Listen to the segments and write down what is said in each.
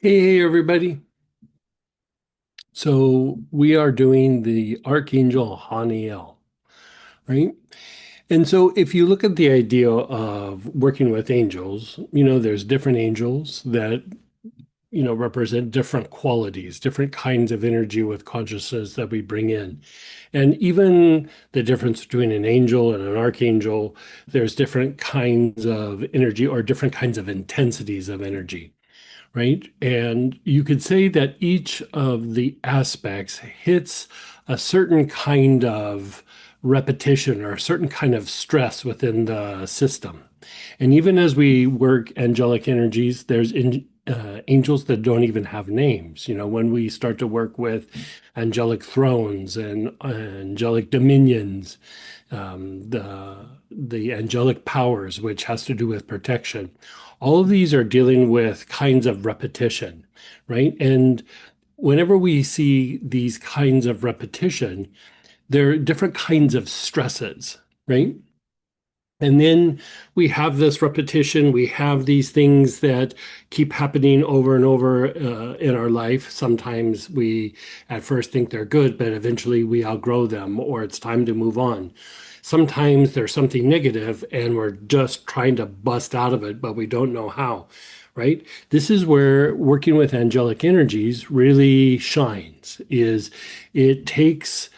Hey, everybody. So we are doing the Archangel Hanael, right? And so if you look at the idea of working with angels, there's different angels that, represent different qualities, different kinds of energy with consciousness that we bring in. And even the difference between an angel and an archangel, there's different kinds of energy or different kinds of intensities of energy, right? And you could say that each of the aspects hits a certain kind of repetition or a certain kind of stress within the system. And even as we work angelic energies, angels that don't even have names. When we start to work with angelic thrones and angelic dominions, the angelic powers, which has to do with protection. All of these are dealing with kinds of repetition, right? And whenever we see these kinds of repetition, there are different kinds of stresses, right? And then we have this repetition. We have these things that keep happening over and over in our life. Sometimes we at first think they're good, but eventually we outgrow them or it's time to move on. Sometimes there's something negative and we're just trying to bust out of it, but we don't know how, right? This is where working with angelic energies really shines, is it takes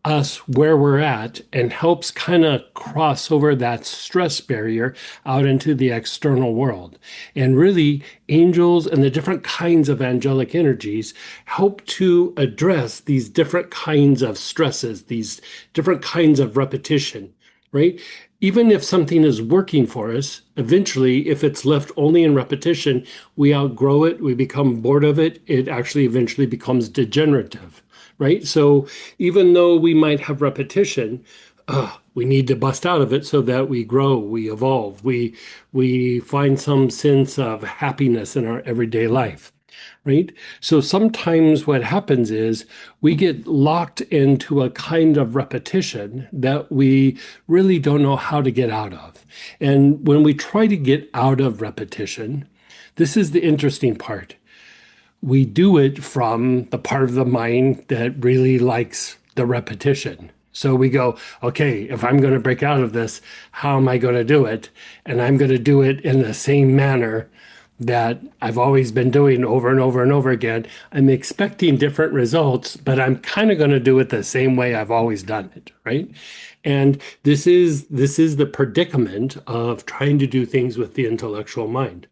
us where we're at and helps kind of cross over that stress barrier out into the external world. And really, angels and the different kinds of angelic energies help to address these different kinds of stresses, these different kinds of repetition, right? Even if something is working for us, eventually, if it's left only in repetition, we outgrow it, we become bored of it, it actually eventually becomes degenerative, right? So even though we might have repetition, we need to bust out of it so that we grow, we evolve, we find some sense of happiness in our everyday life, right? So sometimes what happens is we get locked into a kind of repetition that we really don't know how to get out of. And when we try to get out of repetition, this is the interesting part. We do it from the part of the mind that really likes the repetition. So we go, okay, if I'm going to break out of this, how am I going to do it? And I'm going to do it in the same manner that I've always been doing over and over and over again. I'm expecting different results, but I'm kind of going to do it the same way I've always done it, right? And this is the predicament of trying to do things with the intellectual mind.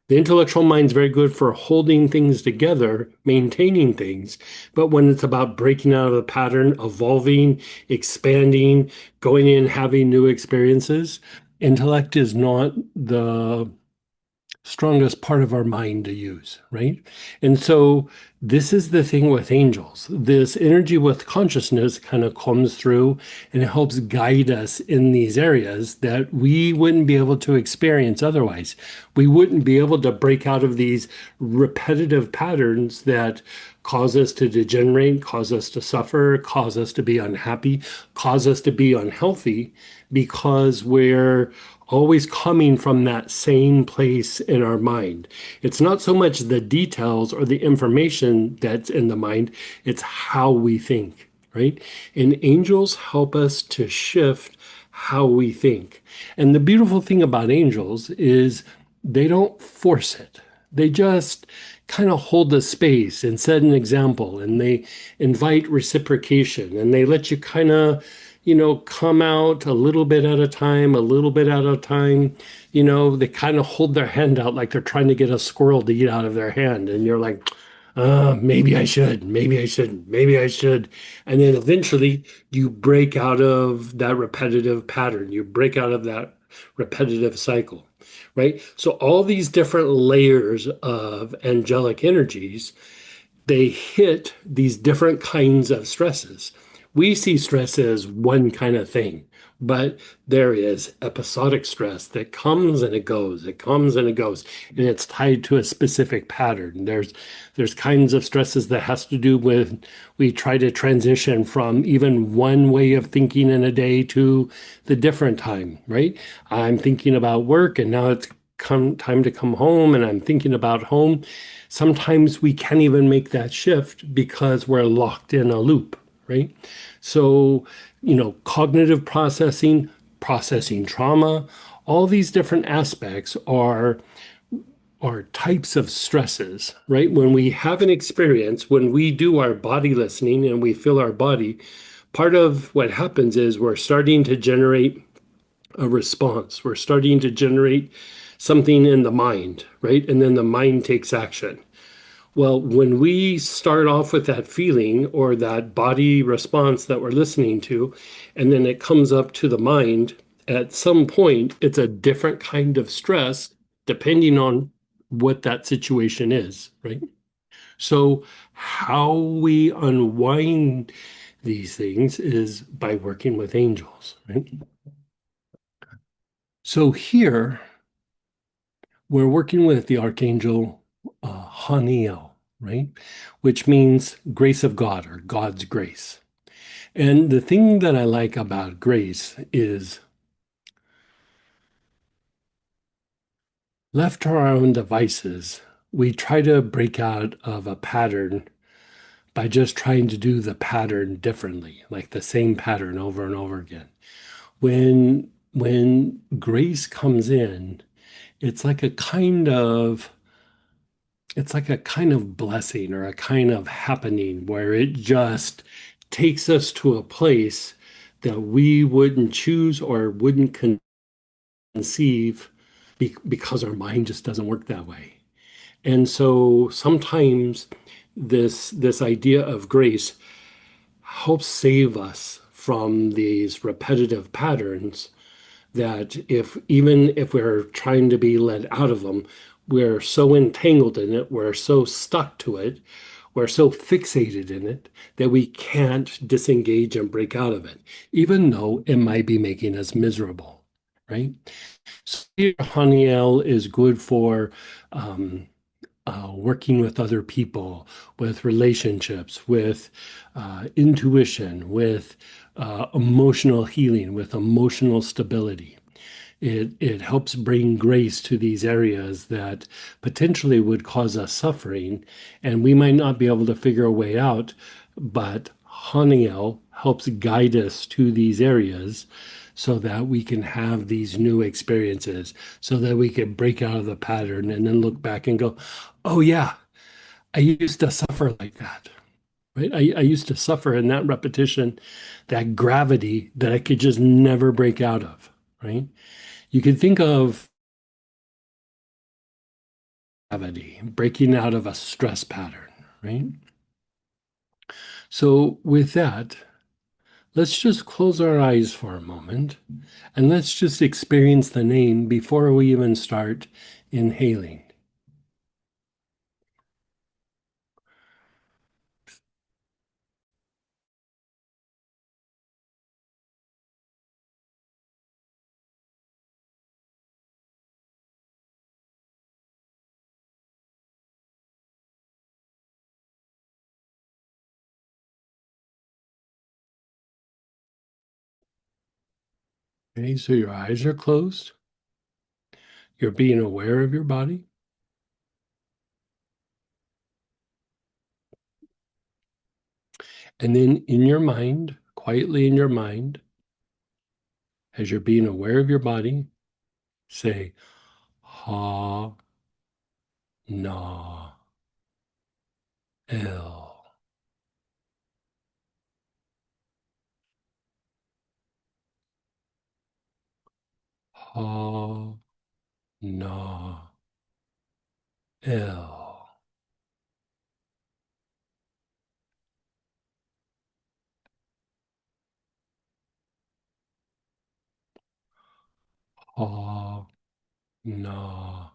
The intellectual mind's very good for holding things together, maintaining things. But when it's about breaking out of the pattern, evolving, expanding, going in, having new experiences, intellect is not the strongest part of our mind to use, right? And so this is the thing with angels. This energy with consciousness kind of comes through and it helps guide us in these areas that we wouldn't be able to experience otherwise. We wouldn't be able to break out of these repetitive patterns that cause us to degenerate, cause us to suffer, cause us to be unhappy, cause us to be unhealthy because we're always coming from that same place in our mind. It's not so much the details or the information that's in the mind, it's how we think, right? And angels help us to shift how we think. And the beautiful thing about angels is they don't force it. They just kind of hold the space and set an example and they invite reciprocation and they let you kind of come out a little bit at a time, a little bit at a time. They kind of hold their hand out like they're trying to get a squirrel to eat out of their hand. And you're like, maybe I should, maybe I shouldn't, maybe I should. And then eventually you break out of that repetitive pattern. You break out of that repetitive cycle, right? So all these different layers of angelic energies, they hit these different kinds of stresses. We see stress as one kind of thing, but there is episodic stress that comes and it goes, it comes and it goes, and it's tied to a specific pattern. There's kinds of stresses that has to do with we try to transition from even one way of thinking in a day to the different time, right? I'm thinking about work and now it's time to come home and I'm thinking about home, sometimes we can't even make that shift because we're locked in a loop, right? So, cognitive processing, processing trauma, all these different aspects are types of stresses, right? When we have an experience, when we do our body listening and we feel our body, part of what happens is we're starting to generate a response. We're starting to generate something in the mind, right? And then the mind takes action. Well, when we start off with that feeling or that body response that we're listening to, and then it comes up to the mind, at some point, it's a different kind of stress depending on what that situation is, right? So, how we unwind these things is by working with angels, right? So, here we're working with the Archangel Hanael, right? Which means grace of God or God's grace. And the thing that I like about grace is left to our own devices, we try to break out of a pattern by just trying to do the pattern differently, like the same pattern over and over again. When grace comes in, it's like a kind of it's like a kind of blessing or a kind of happening where it just takes us to a place that we wouldn't choose or wouldn't conceive because our mind just doesn't work that way. And so sometimes this idea of grace helps save us from these repetitive patterns that even if we're trying to be let out of them, we're so entangled in it, we're so stuck to it, we're so fixated in it that we can't disengage and break out of it, even though it might be making us miserable, right? So Haniel is good for working with other people, with relationships, with intuition, with emotional healing, with emotional stability. It helps bring grace to these areas that potentially would cause us suffering, and we might not be able to figure a way out, but Haniel helps guide us to these areas so that we can have these new experiences, so that we can break out of the pattern and then look back and go, oh, yeah, I used to suffer like that. Right? I used to suffer in that repetition, that gravity that I could just never break out of. Right? You can think of gravity, breaking out of a stress pattern, right? So, with that, let's just close our eyes for a moment and let's just experience the name before we even start inhaling. Okay, so your eyes are closed. You're being aware of your body. And then in your mind, quietly in your mind, as you're being aware of your body, say, Ha, Na, El. Ha, Na, El. Ha, Na,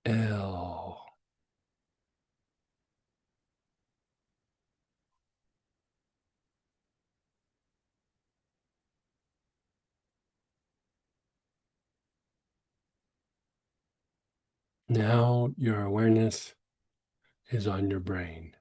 El. Now your awareness is on your brain.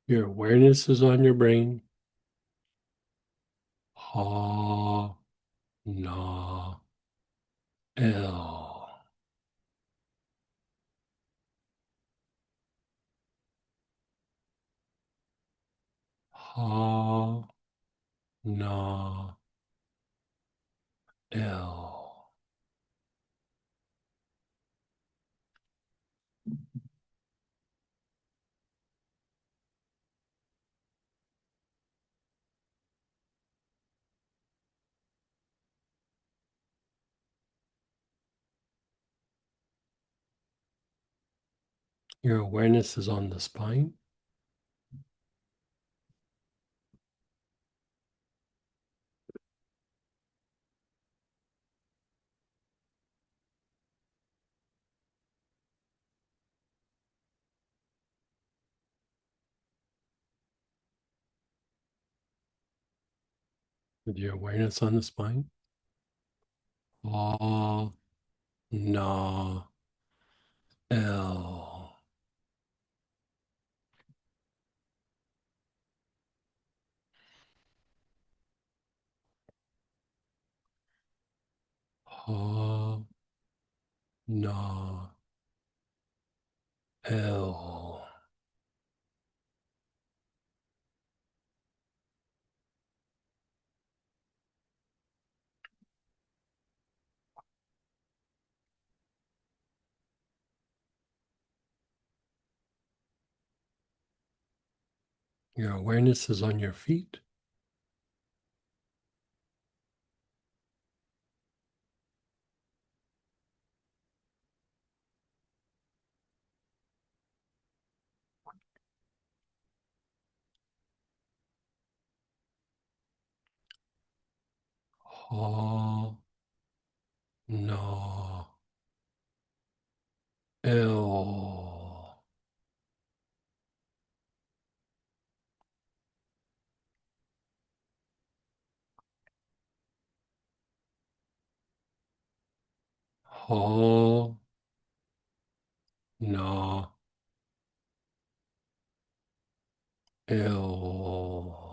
Your awareness is on your brain. Ha, na, el. Ha, na, el. Your awareness is on the spine. With your awareness on the spine. Ha, na, el. Ha, na, el. Your awareness is on your feet. Ha, na, el. Ha, na, el.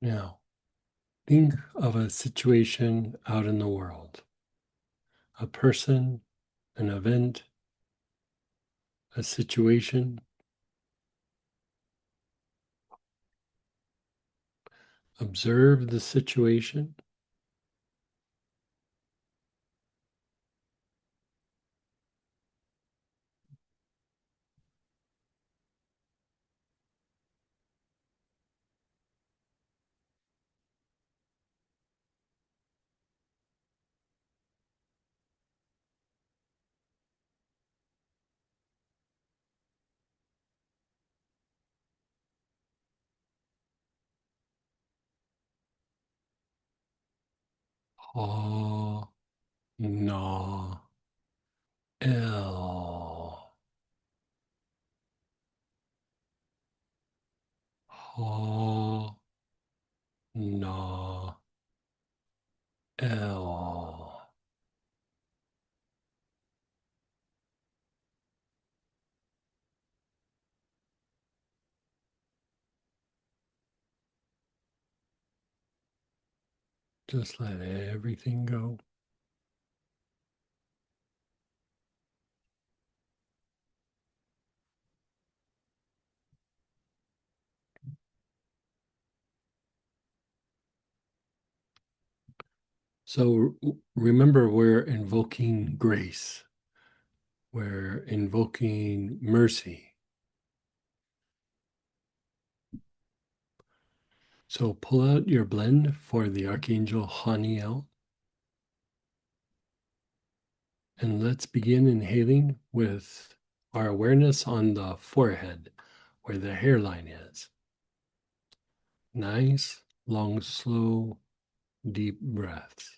Now, think of a situation out in the world, a person, an event, a situation. Observe the situation. Ha, na, el. Ha, na, el. Just let everything go. So remember, we're invoking grace. We're invoking mercy. So pull out your blend for the Archangel Hanael. And let's begin inhaling with our awareness on the forehead, where the hairline is. Nice, long, slow, deep breaths.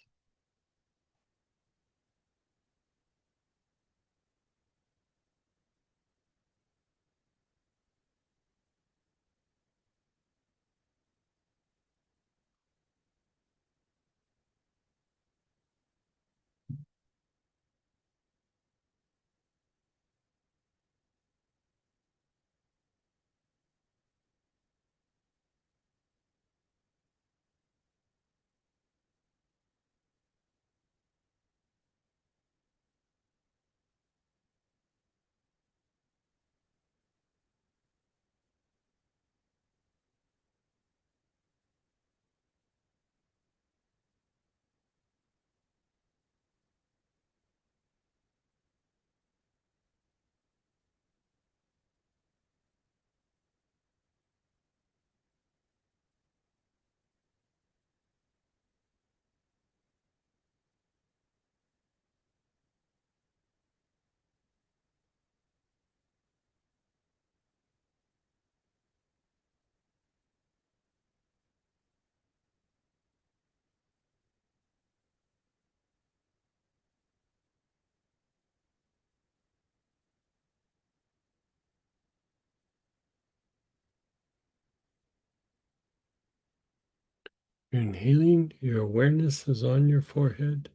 You're inhaling, your awareness is on your forehead.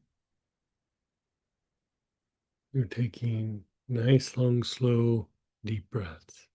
You're taking nice, long, slow, deep breaths.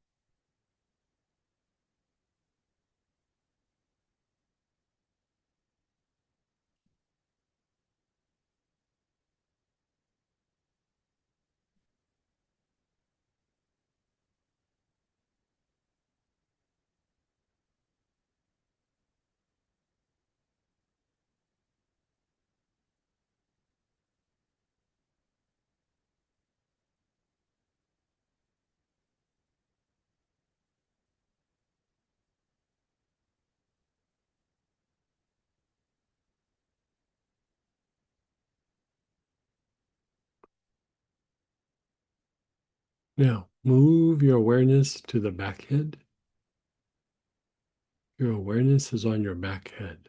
Now, move your awareness to the back head. Your awareness is on your back head.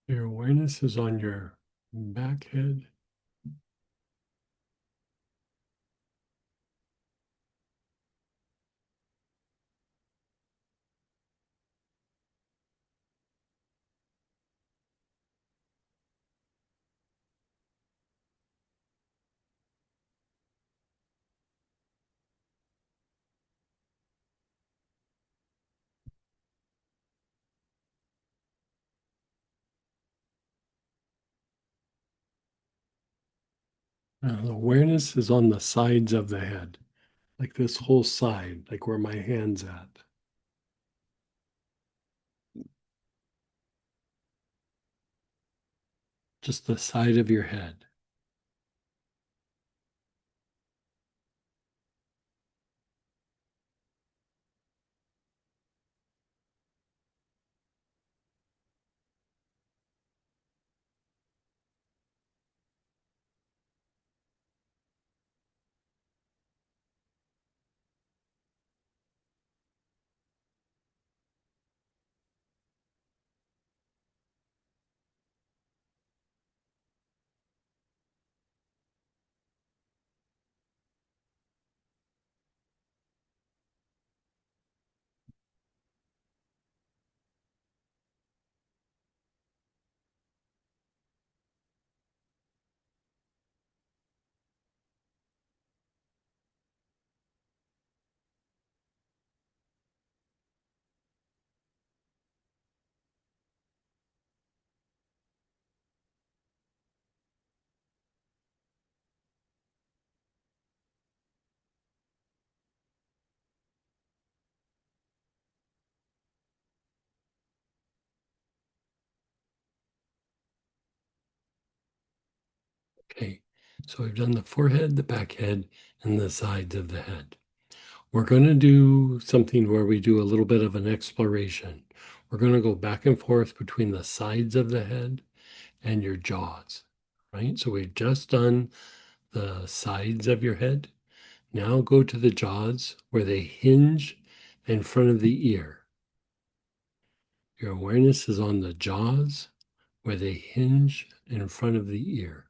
Your awareness is on your back head. Now, the awareness is on the sides of the head, like this whole side, like where my hand's at. Just the side of your head. Okay, so we've done the forehead, the back head, and the sides of the head. We're going to do something where we do a little bit of an exploration. We're going to go back and forth between the sides of the head and your jaws, right? So we've just done the sides of your head. Now go to the jaws where they hinge in front of the ear. Your awareness is on the jaws where they hinge in front of the ear.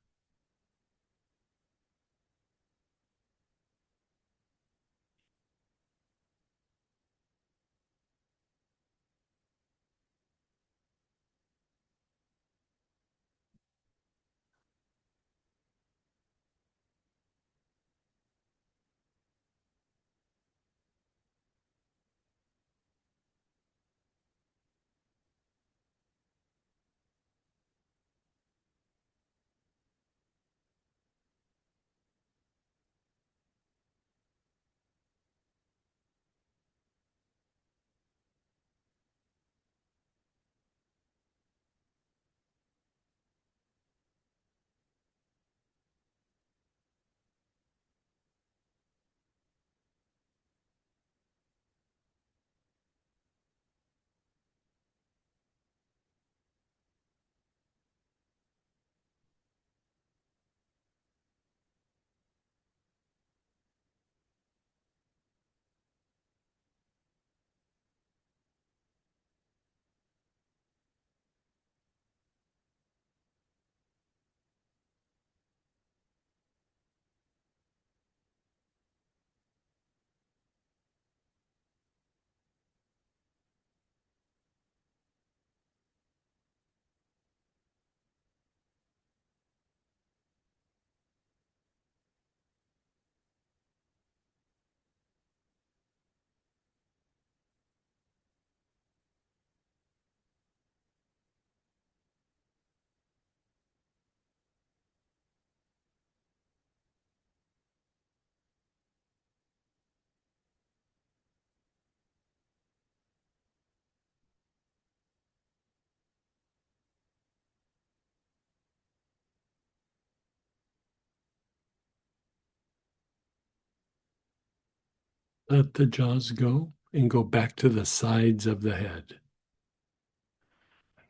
Let the jaws go and go back to the sides of the head.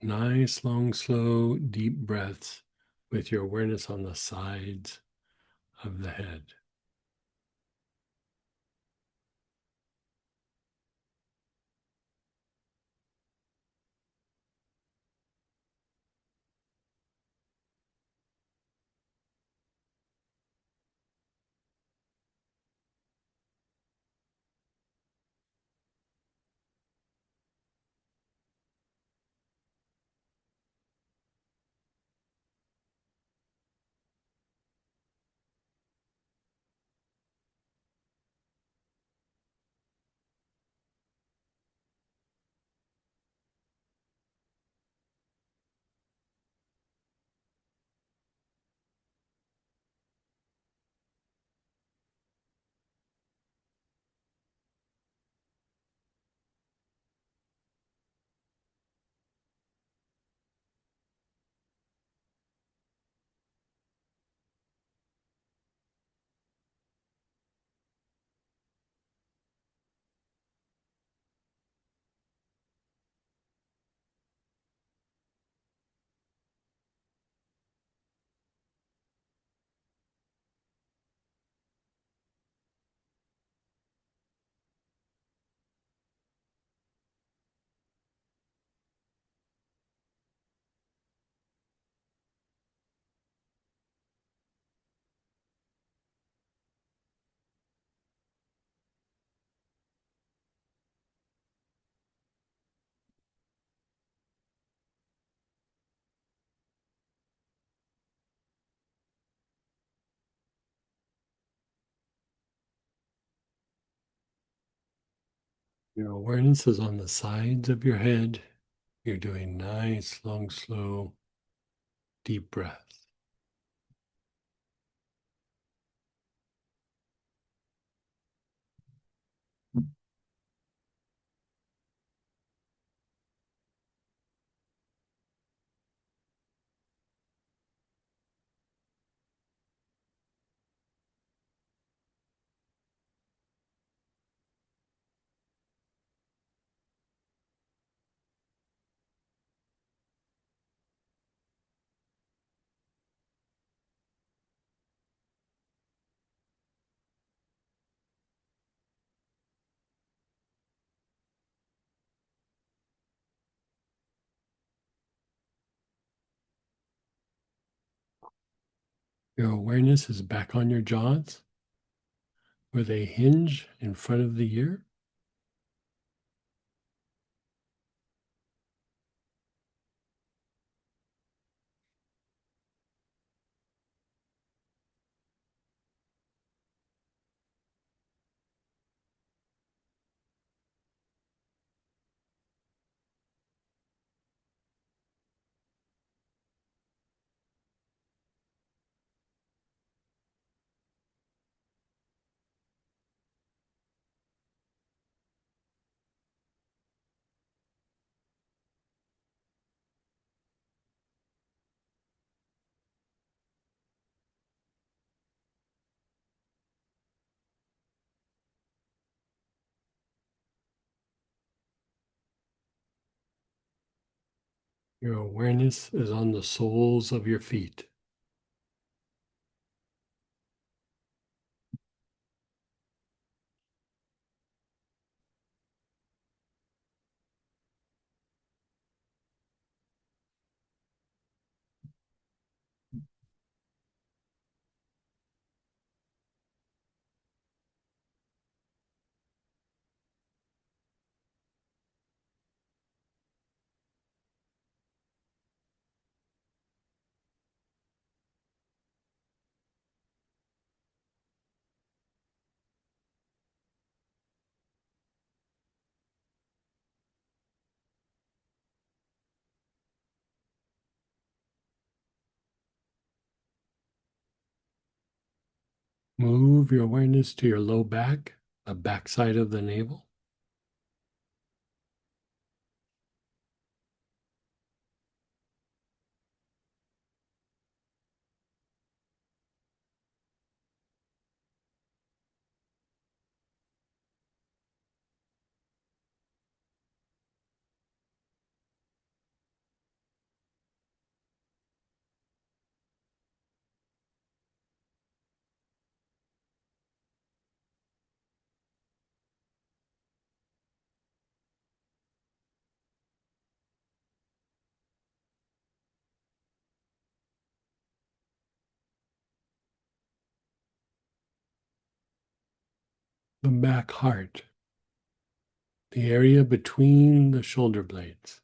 Nice, long, slow, deep breaths with your awareness on the sides of the head. Your awareness is on the sides of your head. You're doing nice, long, slow, deep breaths. Your awareness is back on your jaws where they hinge in front of the ear. Your awareness is on the soles of your feet. Move your awareness to your low back, the backside of the navel. The back heart, the area between the shoulder blades.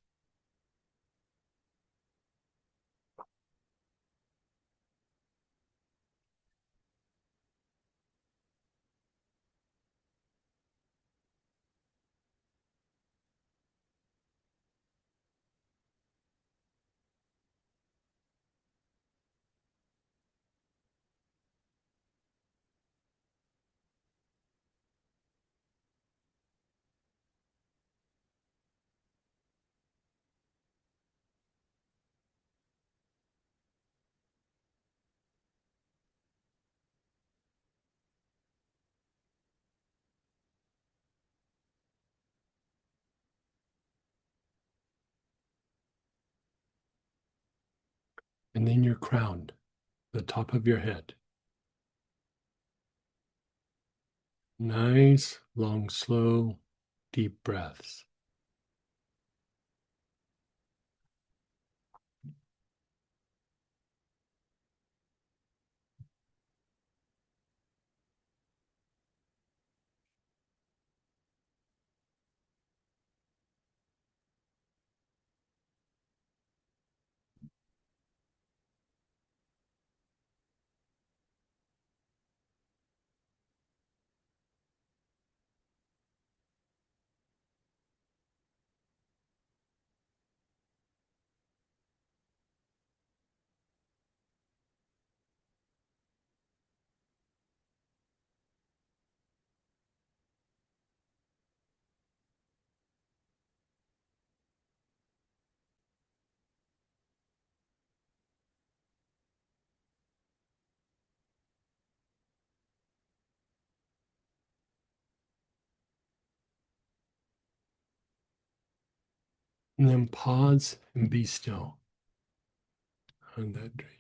And then your crown, the top of your head. Nice, long, slow, deep breaths. And then pause and be still on that dream.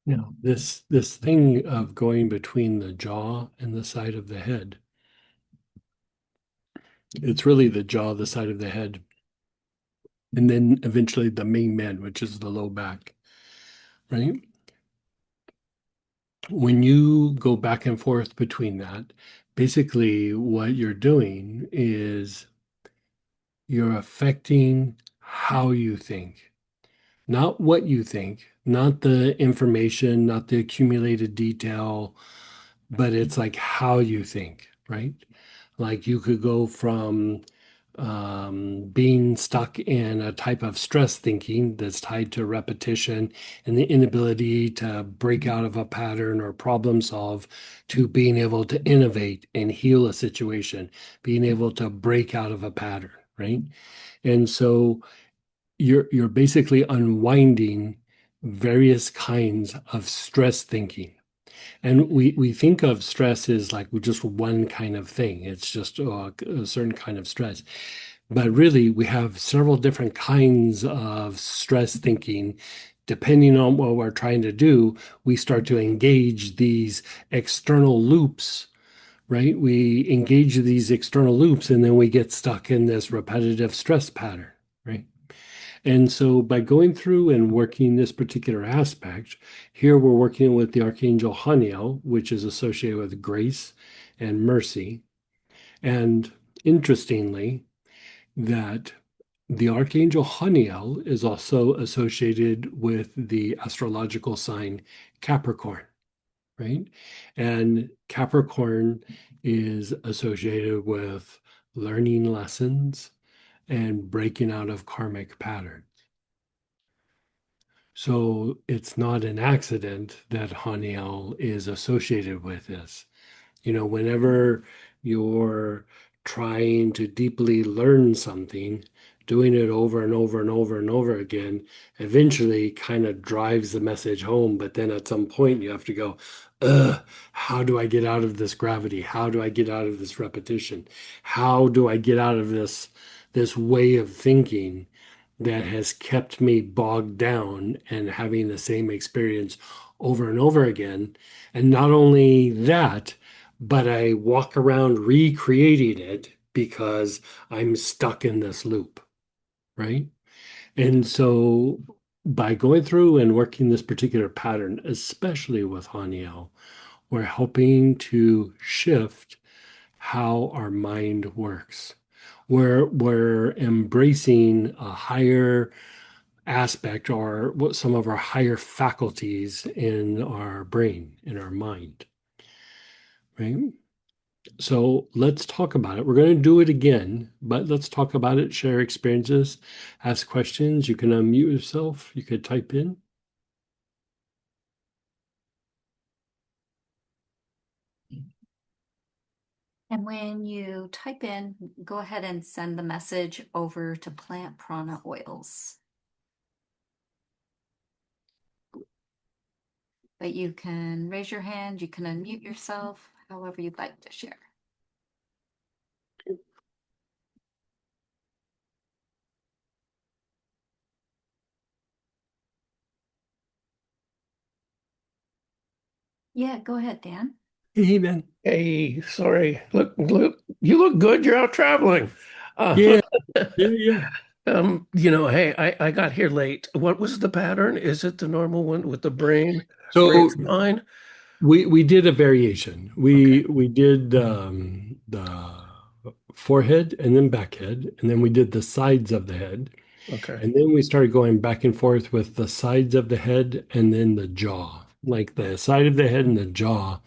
Now, this thing of going between the jaw and the side of the head, it's really the jaw, the side of the head, and then eventually the main man, which is the low back, right? When you go back and forth between that, basically what you're doing is you're affecting how you think, not what you think, not the information, not the accumulated detail, but it's like how you think, right? Like you could go from being stuck in a type of stress thinking that's tied to repetition and the inability to break out of a pattern or problem solve to being able to innovate and heal a situation, being able to break out of a pattern, right? And so you're basically unwinding various kinds of stress thinking. And we think of stress as like just one kind of thing. It's just a certain kind of stress. But really, we have several different kinds of stress thinking. Depending on what we're trying to do, we start to engage these external loops, right? We engage these external loops and then we get stuck in this repetitive stress pattern, right? And so by going through and working this particular aspect, here we're working with the Archangel Hanael, which is associated with grace and mercy. And interestingly, that the Archangel Haniel is also associated with the astrological sign Capricorn, right? And Capricorn is associated with learning lessons and breaking out of karmic patterns. So it's not an accident that Haniel is associated with this. Whenever you're trying to deeply learn something, doing it over and over and over and over again eventually kind of drives the message home. But then at some point, you have to go, ugh, how do I get out of this gravity? How do I get out of this repetition? How do I get out of this way of thinking that has kept me bogged down and having the same experience over and over again? And not only that, but I walk around recreating it because I'm stuck in this loop, right? And so by going through and working this particular pattern, especially with Haniel, we're helping to shift how our mind works. We're embracing a higher aspect or what some of our higher faculties in our brain, in our mind, right? So let's talk about it. We're going to do it again, but let's talk about it, share experiences, ask questions. You can unmute yourself. You could type in. And when you type in, go ahead and send the message over to plant prana oils. But you can raise your hand, you can unmute yourself, however you'd like to share. Yeah, go ahead, Dan. Hey, man. Hey, sorry. You look good. You're out traveling. Uh, Yeah, yeah, yeah. hey, I got here late. What was the pattern? Is it the normal one with the brain So spine? we did a variation. Okay, We did the forehead and then back head, and then we did the sides of the head. okay, And then we started going back and forth with the sides of the head and then the jaw. Like the side of the head and the jaw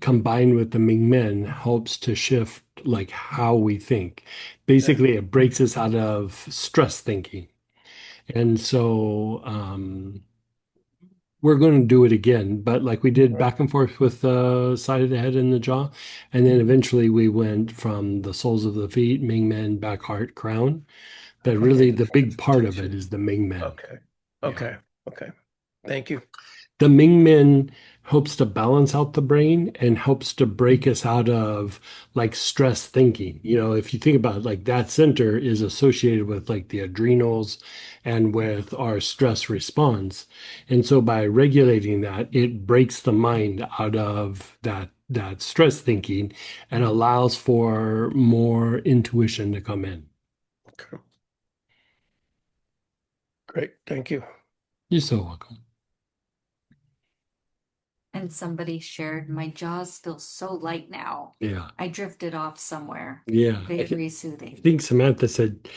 combined with the Ming Men helps to shift like how we think. okay, Basically, it breaks us out of stress thinking. And so we're going to do it again, but like we did all back and forth with the side of the head and the jaw. And then eventually we went from the soles of the feet, Ming Men, back, heart, crown. But right. Okay, really, the big part of it is the Ming Men. okay, Yeah. okay, okay. Thank you. The Ming Men helps to balance out the brain and helps to break us out of like stress thinking. You know, if you think about it, like that center is associated with like the adrenals and with our stress response. And so by regulating that, it breaks the mind out of that stress thinking and allows for more intuition to come in. Okay. Great. Thank you. You're so welcome. And somebody shared, my jaws feel so light now. Yeah. I drifted off somewhere. Yeah. Very I soothing. think Samantha said,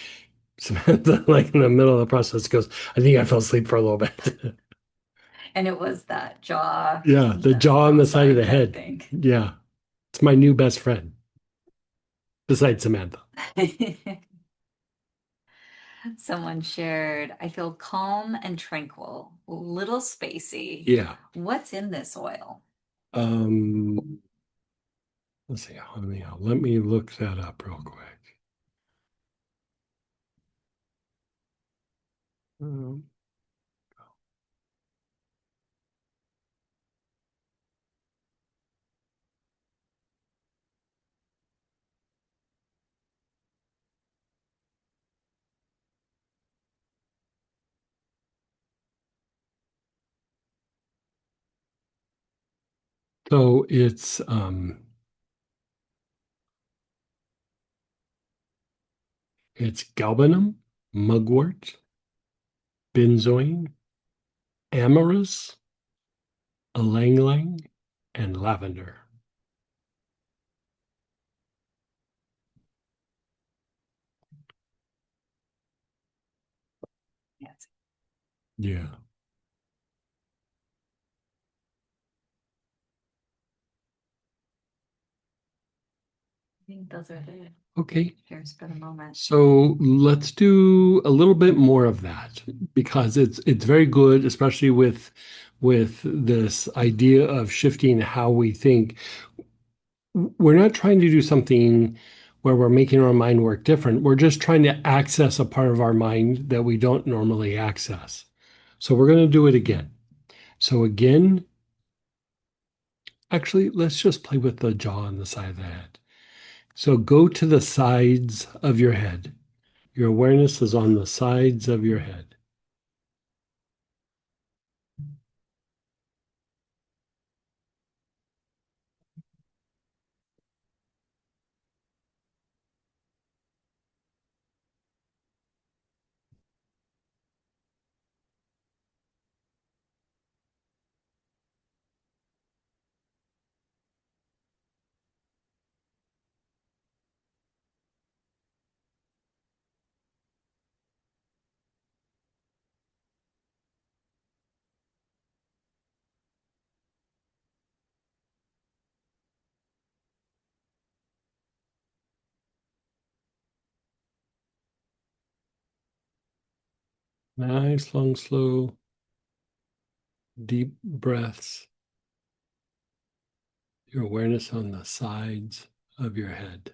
Samantha, like in the middle of the process, goes, I think I fell asleep for a little bit. And it was that jaw, Yeah. The jaw on the side of the I head. think. Yeah. It's my new best friend besides Samantha. Someone shared, I feel calm and tranquil, little spacey. Yeah. What's in this oil? Um, let's see. Let me look that up real quick. Um, so it's galbanum, mugwort, benzoin, amorous, ylang ylang, and lavender. Yes, Yeah. I think those are the Okay. shares for the moment. So let's do a little bit more of that because it's very good, especially with this idea of shifting how we think. We're not trying to do something where we're making our mind work different. We're just trying to access a part of our mind that we don't normally access. So we're going to do it again. So again, actually, let's just play with the jaw on the side of the head. So go to the sides of your head. Your awareness is on the sides of your head. Nice, long, slow, deep breaths. Your awareness on the sides of your head.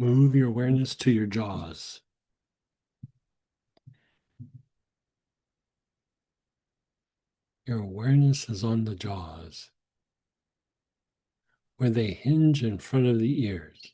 Move your awareness to your jaws. Your awareness is on the jaws, where they hinge in front of the ears.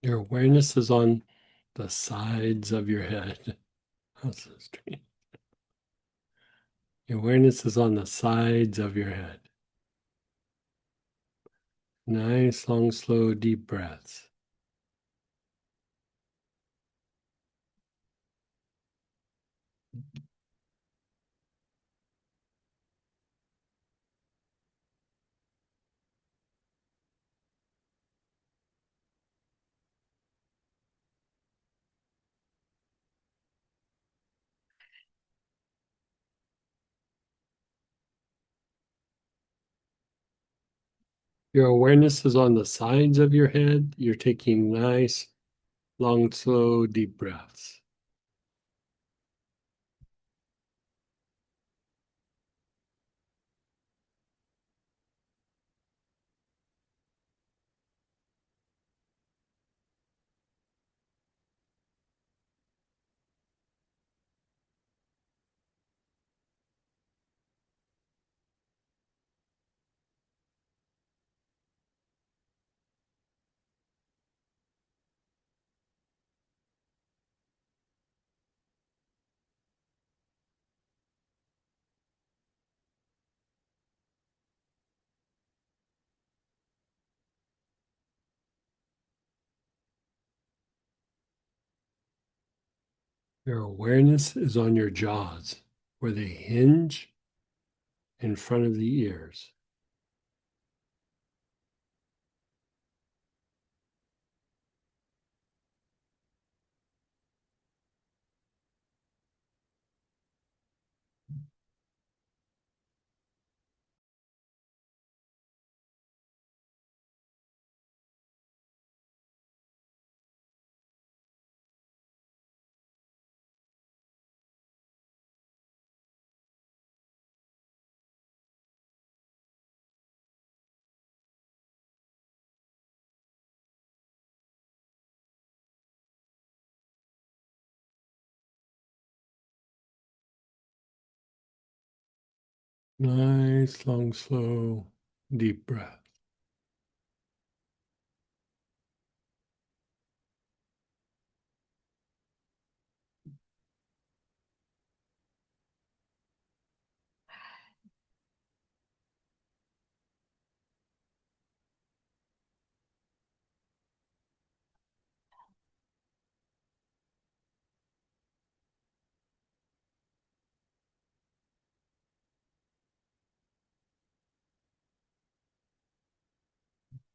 Your awareness is on the sides of your head. That's so strange. Your awareness is on the sides of your head. Nice, long, slow, deep breaths. Your awareness is on the sides of your head. You're taking nice, long, slow, deep breaths. Your awareness is on your jaws, where they hinge in front of the ears. Nice, long, slow, deep breath.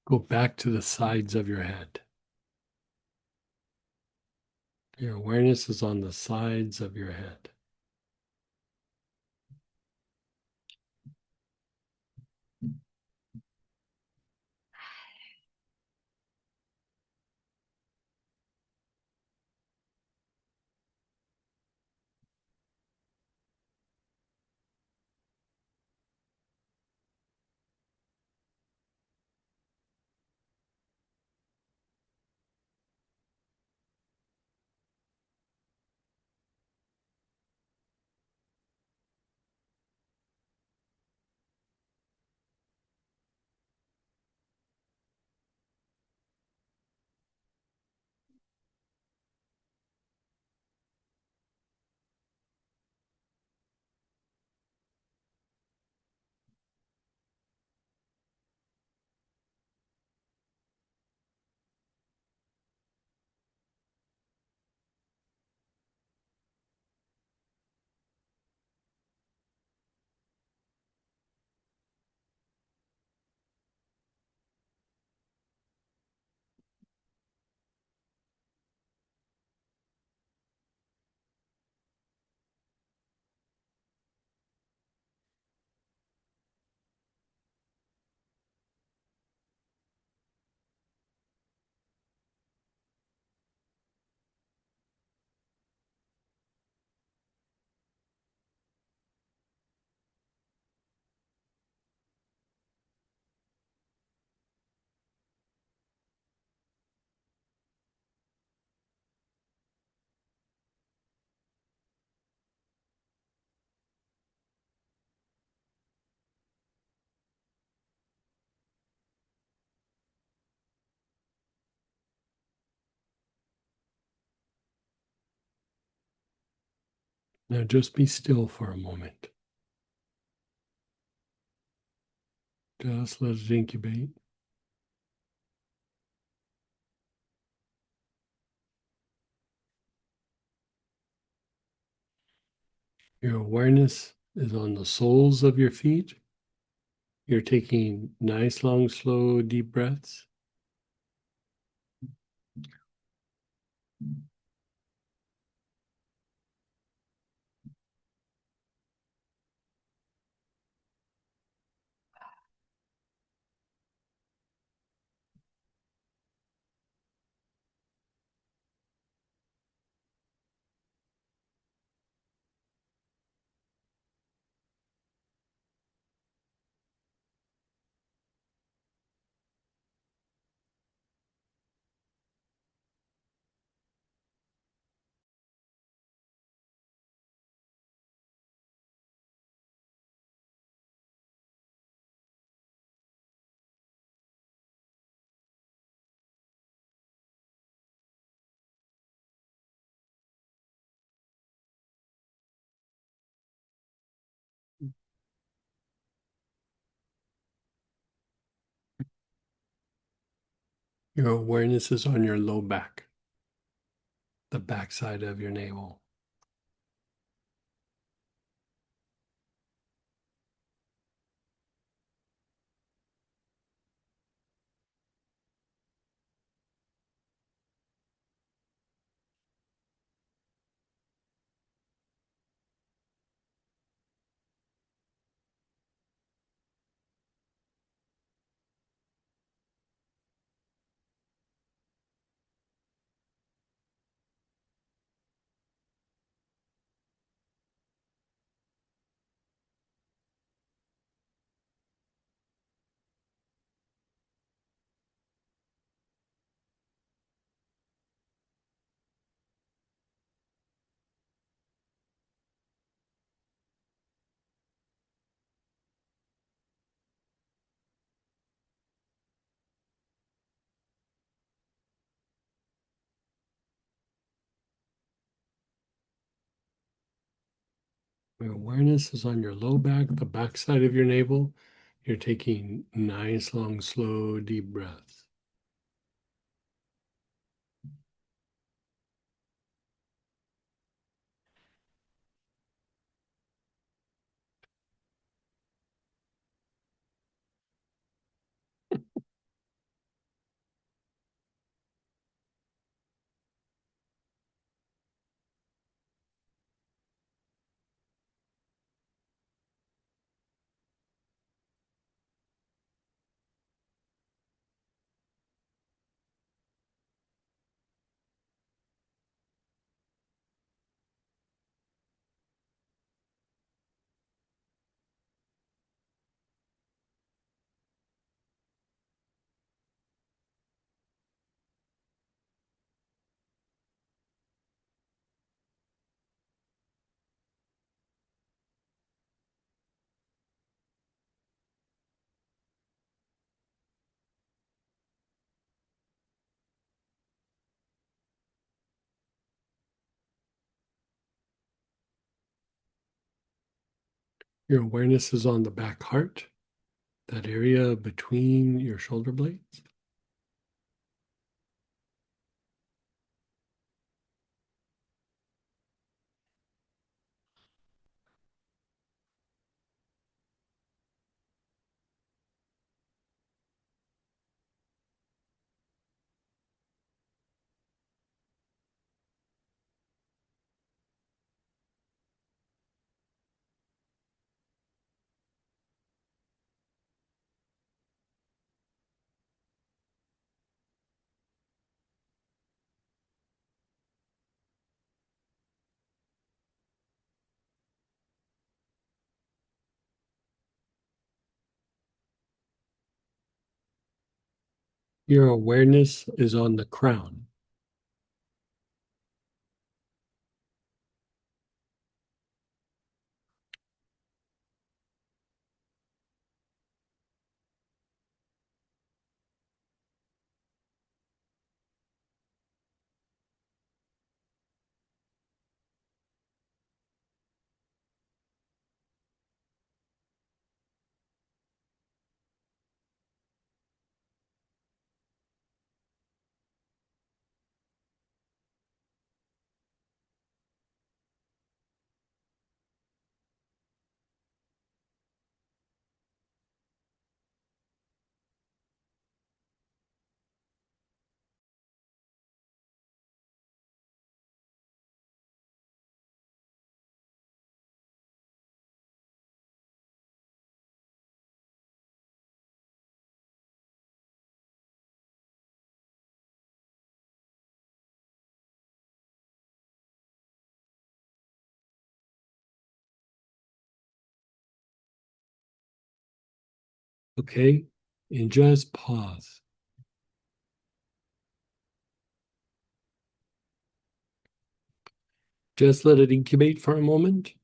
Go back to the sides of your head. Your awareness is on the sides of your head. Now just be still for a moment. Just let it incubate. Your awareness is on the soles of your feet. You're taking nice, long, slow, deep breaths. Your awareness is on your low back, the backside of your navel. Your awareness is on your low back, the backside of your navel. You're taking nice, long, slow, deep breaths. Your awareness is on the back heart, that area between your shoulder blades. Your awareness is on the crown. Okay, and just pause. Just let it incubate for a moment.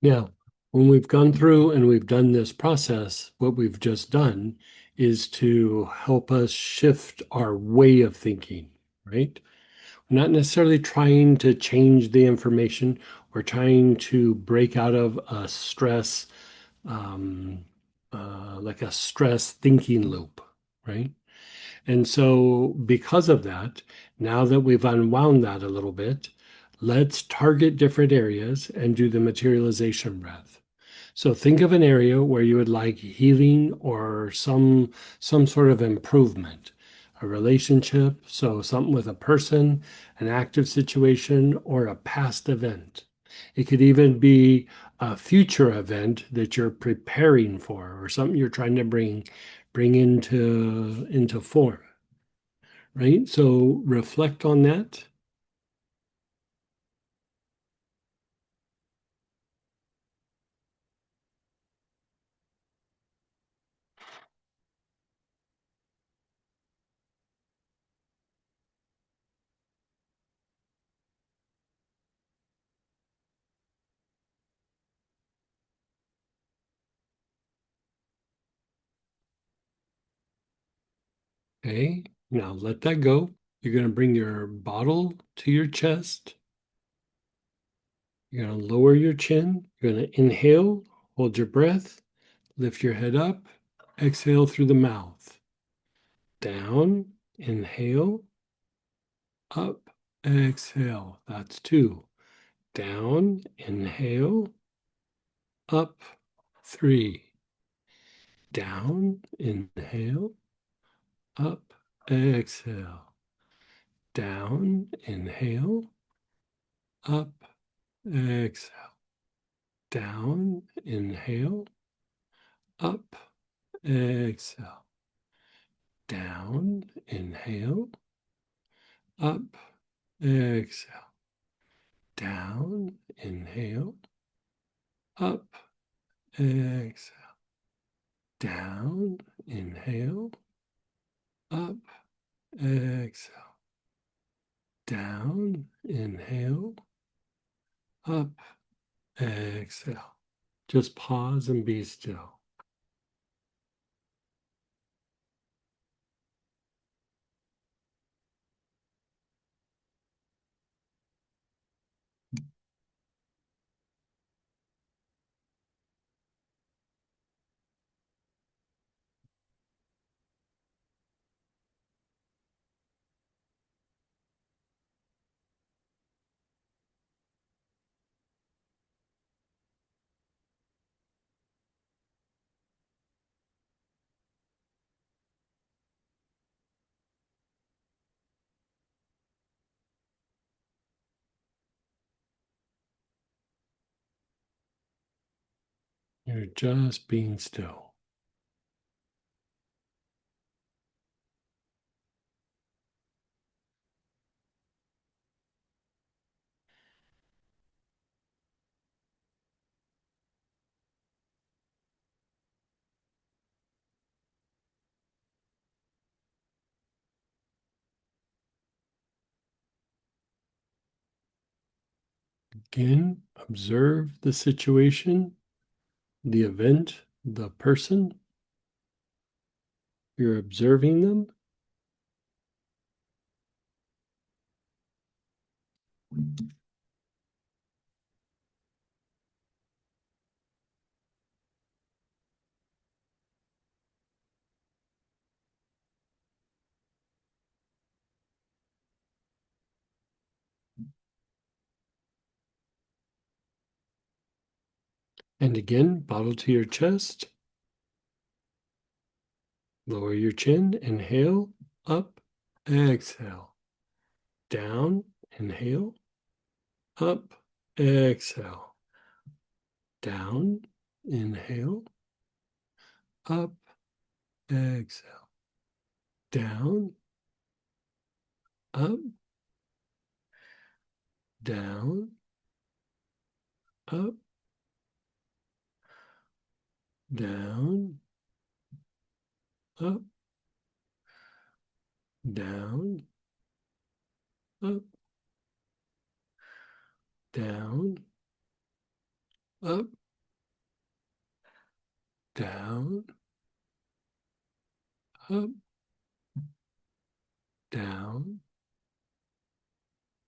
Now, when we've gone through and we've done this process, what we've just done is to help us shift our way of thinking, right? We're not necessarily trying to change the information. We're trying to break out of a stress, um, like a stress thinking loop, right? And so, because of that, now that we've unwound that a little bit, let's target different areas and do the materialization breath. So think of an area where you would like healing or some sort of improvement, a relationship, so something with a person, an active situation, or a past event. It could even be a future event that you're preparing for, or something you're trying to bring into form, right? So reflect on that. Okay, now let that go. You're going to bring your bottle to your chest. You're going to lower your chin. You're going to inhale, hold your breath, lift your head up, exhale through the mouth. Down, inhale, up, exhale. That's two. Down, inhale, up, 3. Down, inhale, up, exhale. Down, inhale, up, exhale. Down, inhale, up, exhale. Down, inhale, up, exhale. Down, inhale, up, exhale. Down, inhale, up, exhale. Down, inhale, up, exhale. Just pause and be still. You're just being still. Again, observe the situation, the event, the person. You're observing them. And again, bottle to your chest. Lower your chin. Inhale, up, exhale. Down, inhale, up, exhale. Down, inhale, up, exhale. Down, up, down, up, down, up, down, up, down, up, down, up, down,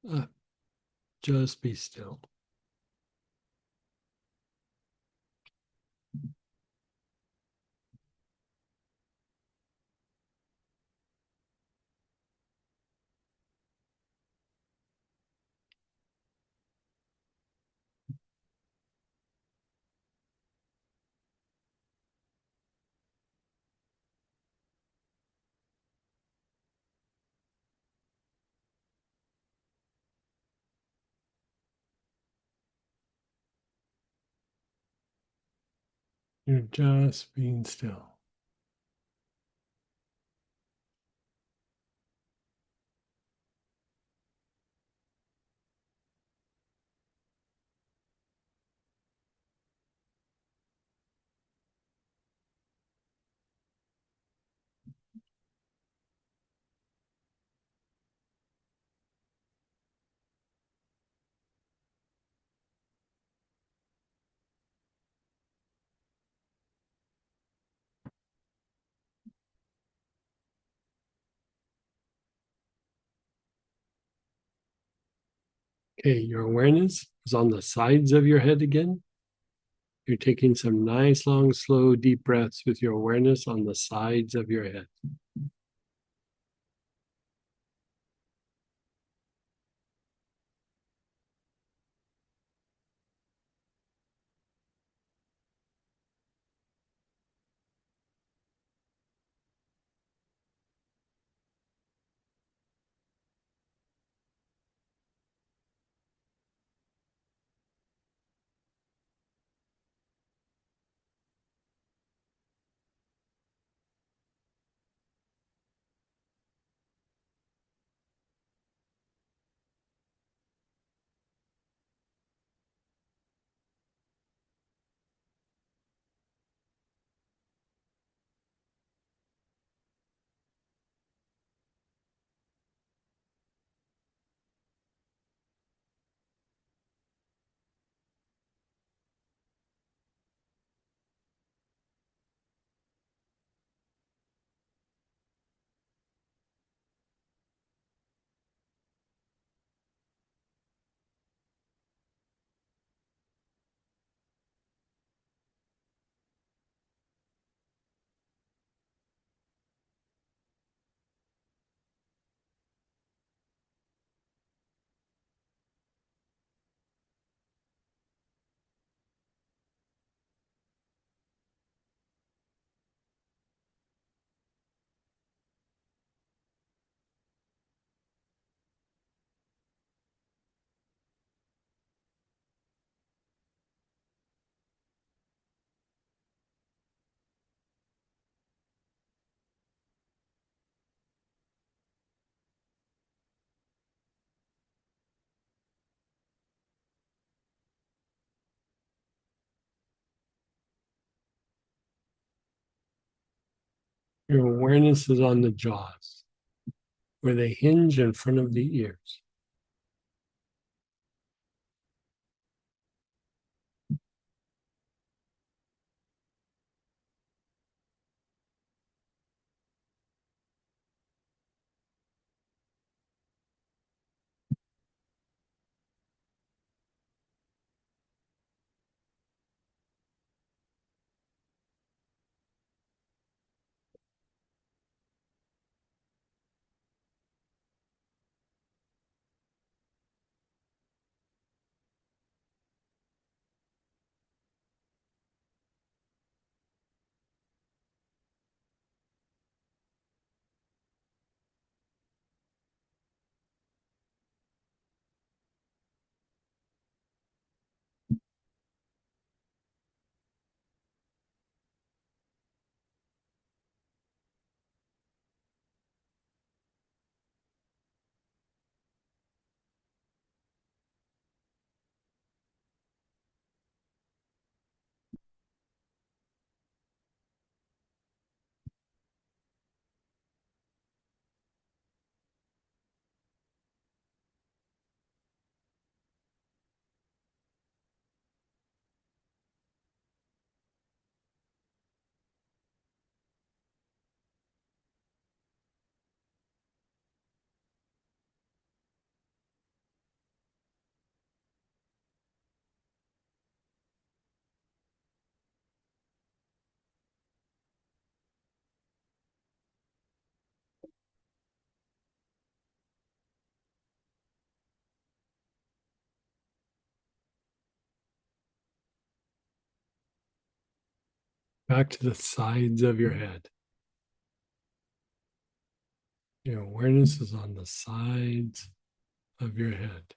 up. Just be still. You're just being still. Okay, your awareness is on the sides of your head again. You're taking some nice, long, slow, deep breaths with your awareness on the sides of your head. Your awareness is on the jaws, where they hinge in front of the ears. Back to the sides of your head. Your awareness is on the sides of your head.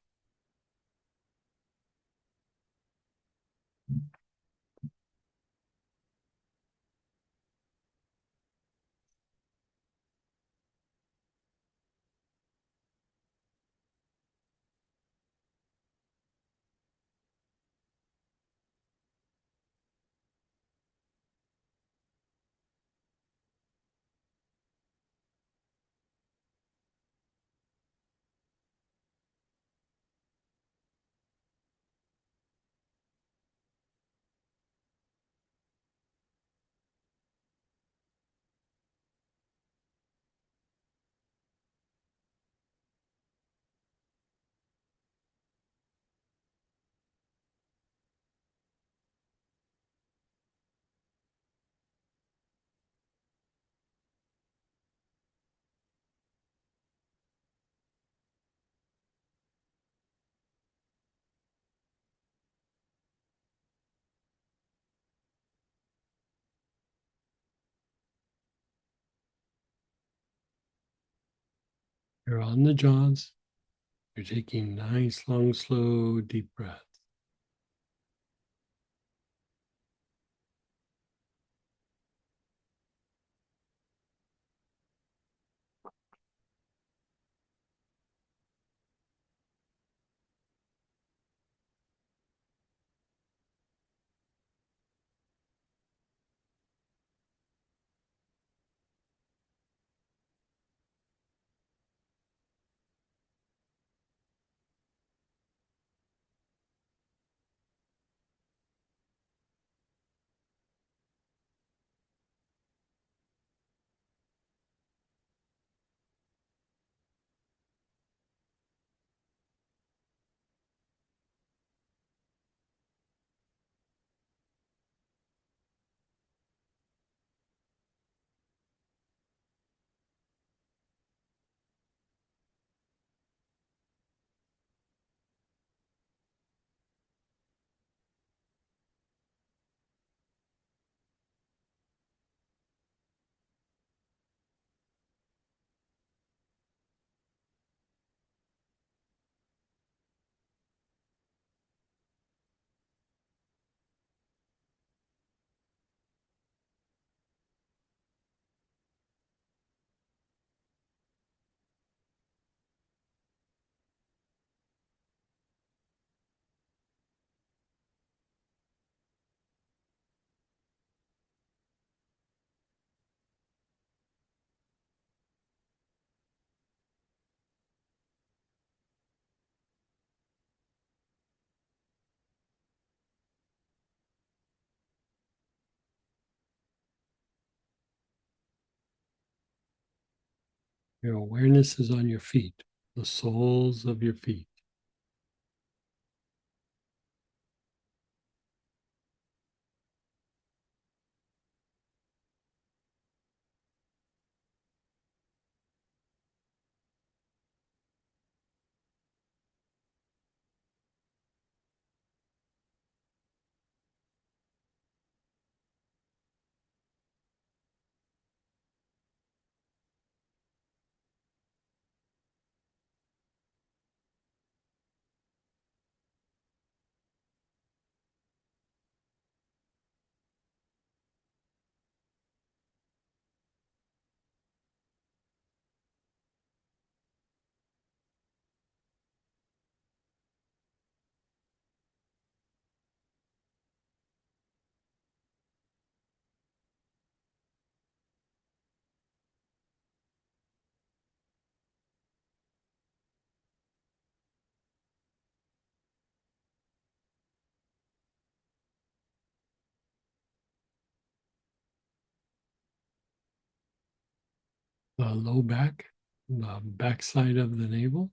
You're on the jaws. You're taking nice, long, slow, deep breaths. Your awareness is on your feet, the soles of your feet. The low back, the backside of the navel.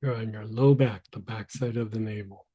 You're on your low back, the backside of the navel.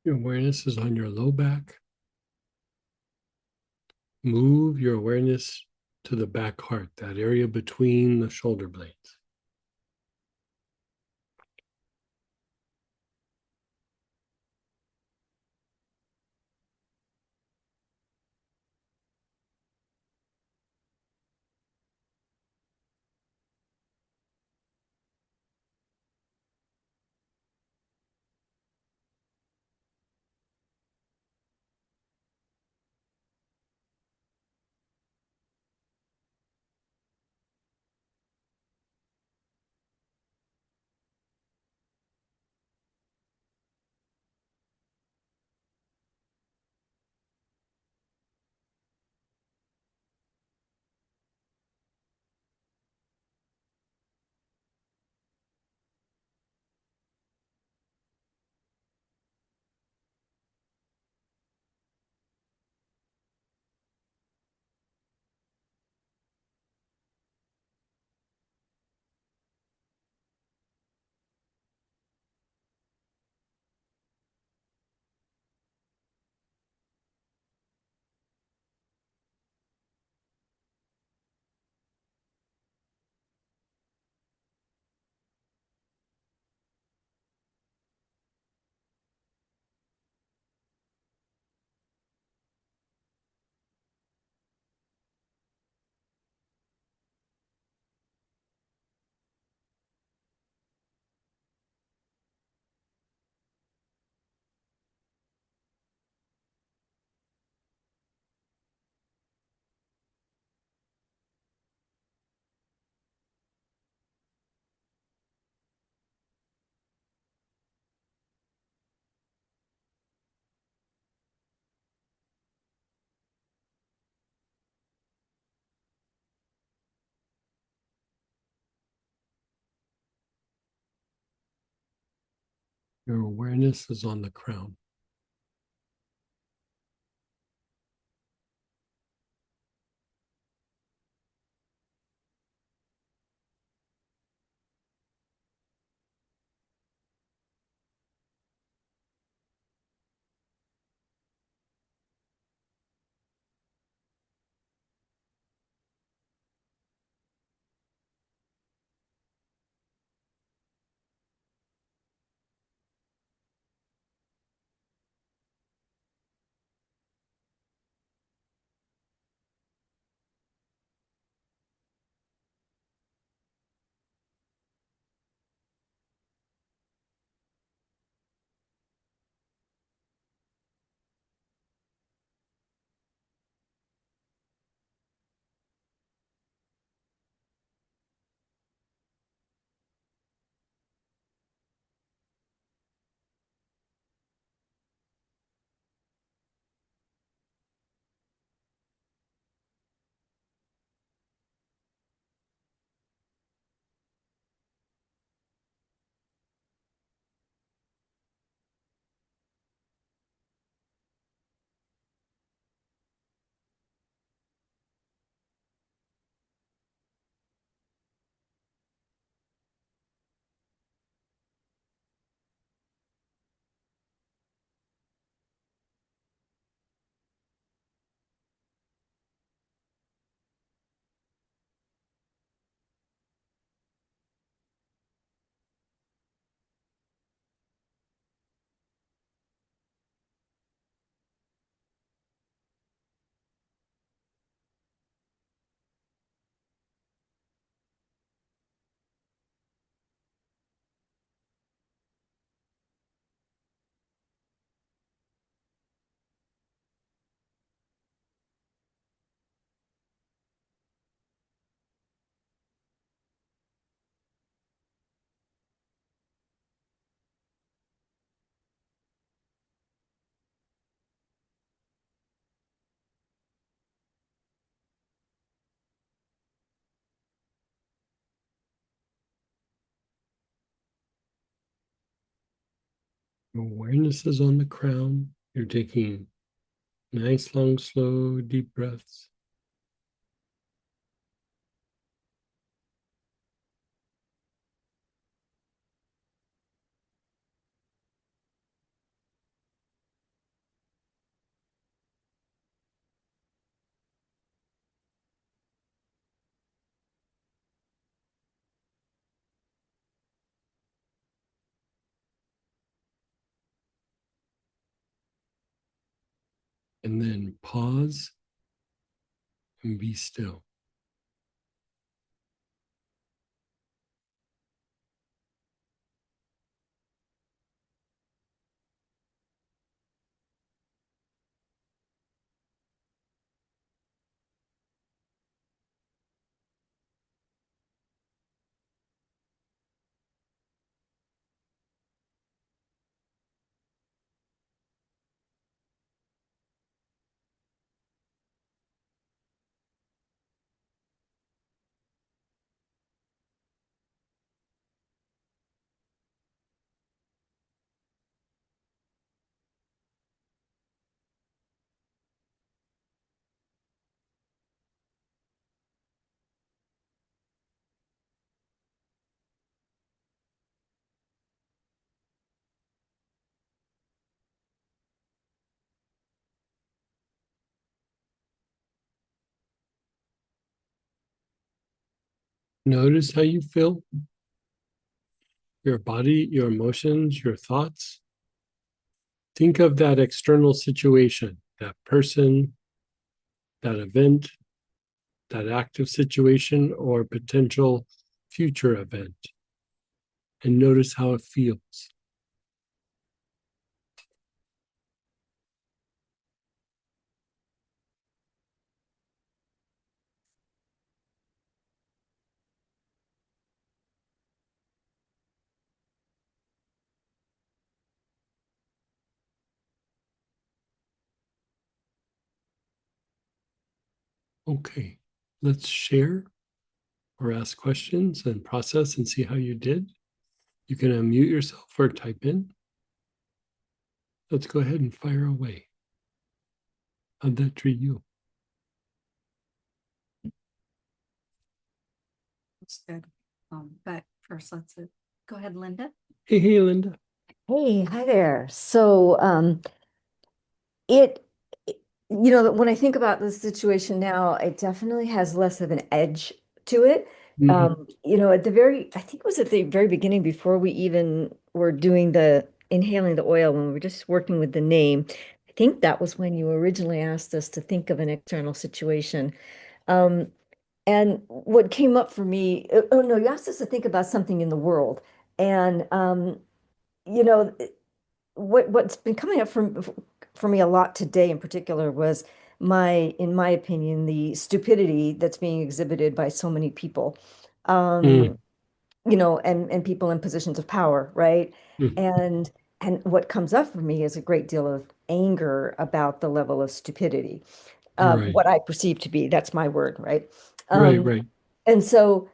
Your awareness is on your low back. Move your awareness to the back heart, that area between the shoulder blades. Your awareness is on the crown. Your awareness is on the crown. You're taking nice, long, slow, deep breaths. And then pause and be still. Notice how you feel, your body, your emotions, your thoughts. Think of that external situation, that person, that event, that active situation, or potential future event, and notice how it feels. Okay, let's share or ask questions and process and see how you did. You can unmute yourself or type in. Let's go ahead and fire away. How'd that treat you? That's good. But first, go ahead, Linda. Hey, Linda. Hey, hi there. It, when I think about this situation now, it definitely has less of an edge to it. Mhm. I think it was at the very beginning before we even were doing the inhaling the oil, when we were just working with the name. I think that was when you originally asked us to think of an external situation. Um, and what came up for me, oh no, you asked us to think about something in the world. And, you know, what's been coming up for me a lot today in particular was in my opinion, the stupidity that's being exhibited by so many people, Mm, um, and people in positions of power, right? mm. And and what comes up for me is a great deal of anger about the level of stupidity, Right, what I perceive to be, that's my word, right? right, Um, right. and so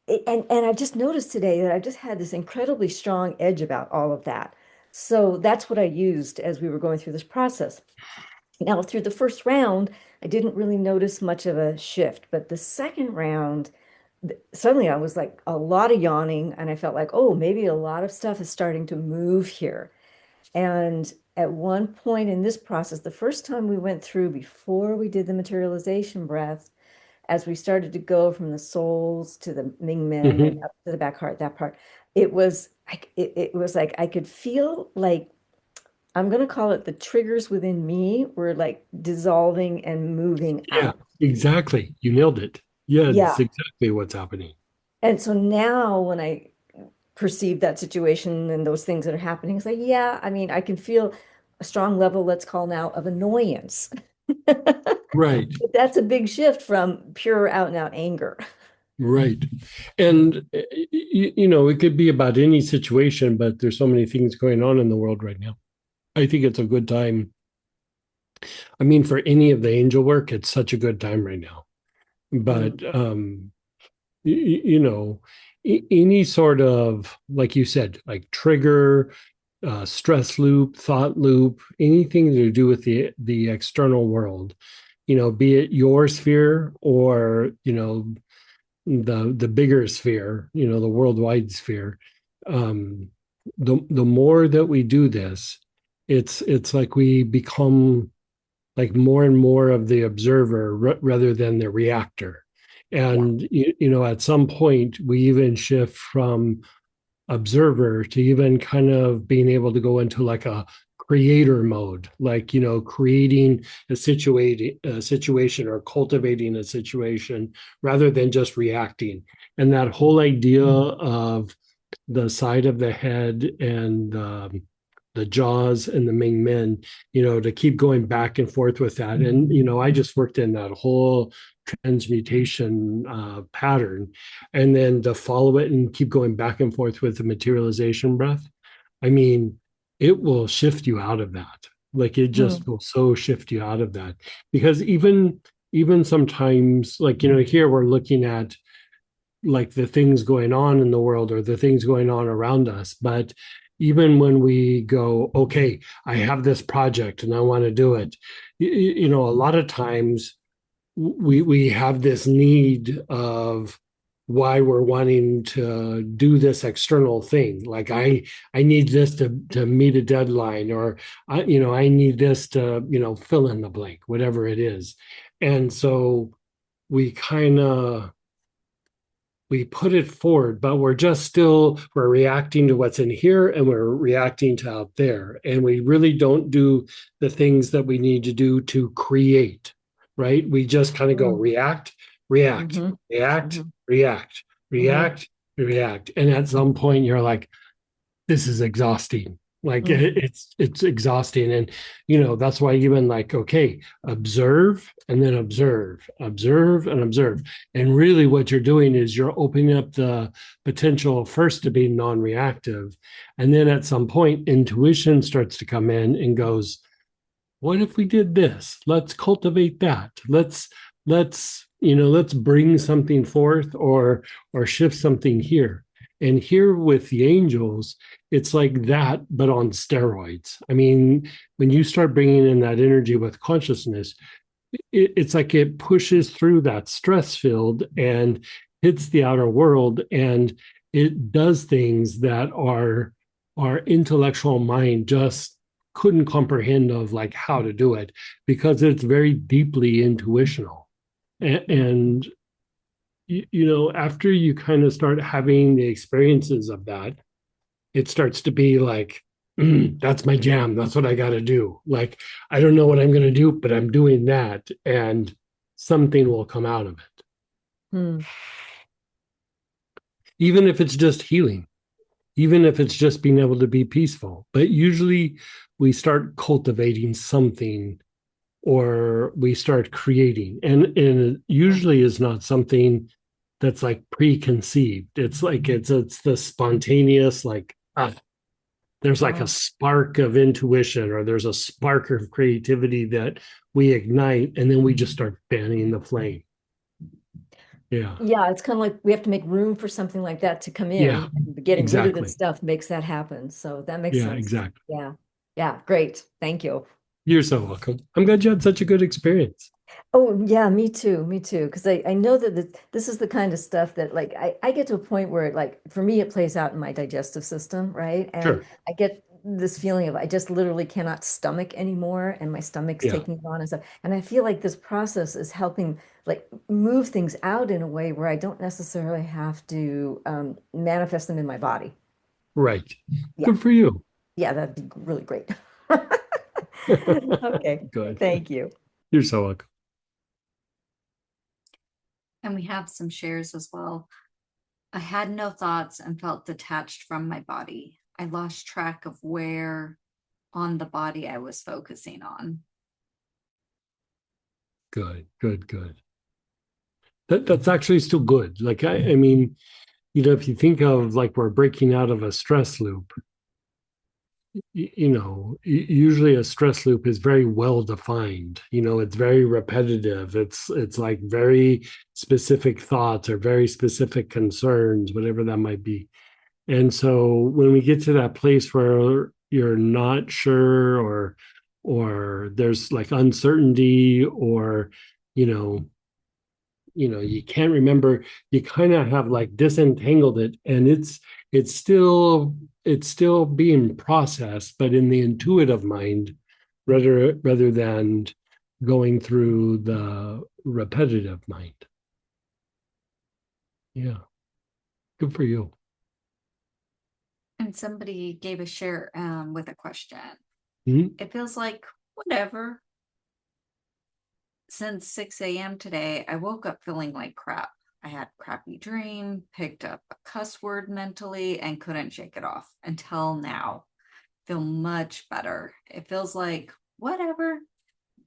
and I just noticed today that I just had this incredibly strong edge about all of that. So that's what I used as we were going through this process. Now, through the first round, I didn't really notice much of a shift, but the second round, suddenly I was like a lot of yawning, and I felt like, oh, maybe a lot of stuff is starting to move here. And at one point in this process, the first time we went through before we did the materialization breath, as we started to go from the souls to the Ming Men and Hmm. up to the back heart, that part, it was like I could feel like, I'm gonna call it, the triggers within me were like dissolving and moving Yeah, out. exactly. You nailed it. Yeah, it's Yeah. exactly what's happening. And so now when I perceive that situation and those things that are happening, it's like, yeah, I mean, I can feel a strong level, let's call now, of annoyance. Right, But that's a big shift from pure out and out anger. right. And, it could be about any situation, but there's so many things going on in the world right now. I think it's a good time. I mean, for any of the angel work, it's such a good time right now. Mm, But, you know, any sort of, like you said, like trigger, stress loop, thought loop, anything to do with the external world, be it your sphere or the bigger sphere, the worldwide sphere. Um, the more that we do this, it's like we become like more and more of the observer rather than the reactor. yeah. And at some point we even shift from observer to even kind of being able to go into like a creator mode, like creating a situation or cultivating a situation rather than just reacting. And that whole idea of the side of the head and the jaws and the Ming Men, to keep going back and forth with that. And, I just worked in that whole transmutation pattern. And then to follow it and keep going back and forth with the materialization breath, I mean, it will shift you out of that. Like it just Mm, will so shift you out of that. Because even sometimes, like, here we're looking at like the things going on in the world or the things going on around us. But even when we go, okay, I have this project and I want to do it, a lot of times we have this need of why we're wanting to do this external thing. Like I need this to meet a deadline, or I need this to fill in the blank, whatever it is. And so we kind of we put it forward, but we're reacting to what's in here and we're reacting to out there. And we really don't do the things that we need to do to create, right? We just kind of go mm, react, react, mhm, react, mhm, react, mhm, react, react. And at some point you're like, this is exhausting. Like mhm, it's exhausting. And that's why even like, okay, observe and then observe and observe. And really what you're doing is you're opening up the potential first to be non-reactive. And then at some point intuition starts to come in and goes, what if we did this? Let's cultivate that. Let's bring something forth or shift something here. And here with the angels, it's like that, but on steroids. I mean, when you start bringing in that energy with consciousness, it's like it pushes through that stress field and hits the outer world, and it does things that our intellectual mind just couldn't comprehend of, like how to do it, because it's very deeply intuitional. And you know, after you kind of start having the experiences of that, it starts to be like, that's my jam. That's what I got to do. Like, I don't know what I'm going to do, but I'm doing that, and something will come out of it. Hmm. Even if it's just healing, even if it's just being able to be peaceful. But usually we start cultivating something, or we start creating. And it usually is not something that's like preconceived. It's like it's the spontaneous, like, there's like a Wow. spark of intuition, or there's a spark of creativity that we ignite, and then we just start fanning the flame. Yeah. Yeah, it's kind of like we have to make room for something like that to come Yeah, in. And getting rid of that exactly. stuff makes that happen. So that makes Yeah, sense. exactly. Yeah. Yeah, great. Thank you. You're so welcome. I'm glad you had such a good experience. Oh, yeah, me too. Me too. Because I know that this is the kind of stuff that like I get to a point where like for me it plays out in my digestive system, right? And Sure. I get this feeling of I just literally cannot stomach anymore and my stomach's Yeah. taking it on and stuff. And I feel like this process is helping like move things out in a way where I don't necessarily have to manifest them in my body. Right. Yeah. Good for you. Yeah, that'd be really great. Okay. Good. Thank you. You're so welcome. And we have some shares as well. I had no thoughts and felt detached from my body. I lost track of where on the body I was focusing on. Good, good, good. That's actually still good. Like, I mean, you know, if you think of like we're breaking out of a stress loop, you know, usually a stress loop is very well defined. You know, it's very repetitive. It's like very specific thoughts or very specific concerns, whatever that might be. And so when we get to that place where you're not sure, or there's like uncertainty, or you know, you can't remember, you kind of have like disentangled it, and it's still being processed, but in the intuitive mind, rather than going through the repetitive mind. Yeah, good for you. And somebody gave a share with a question. Mhm. It feels like whatever. Since 6 a.m. today, I woke up feeling like crap. I had a crappy dream, picked up a cuss word mentally, and couldn't shake it off until now. Feel much better. It feels like whatever.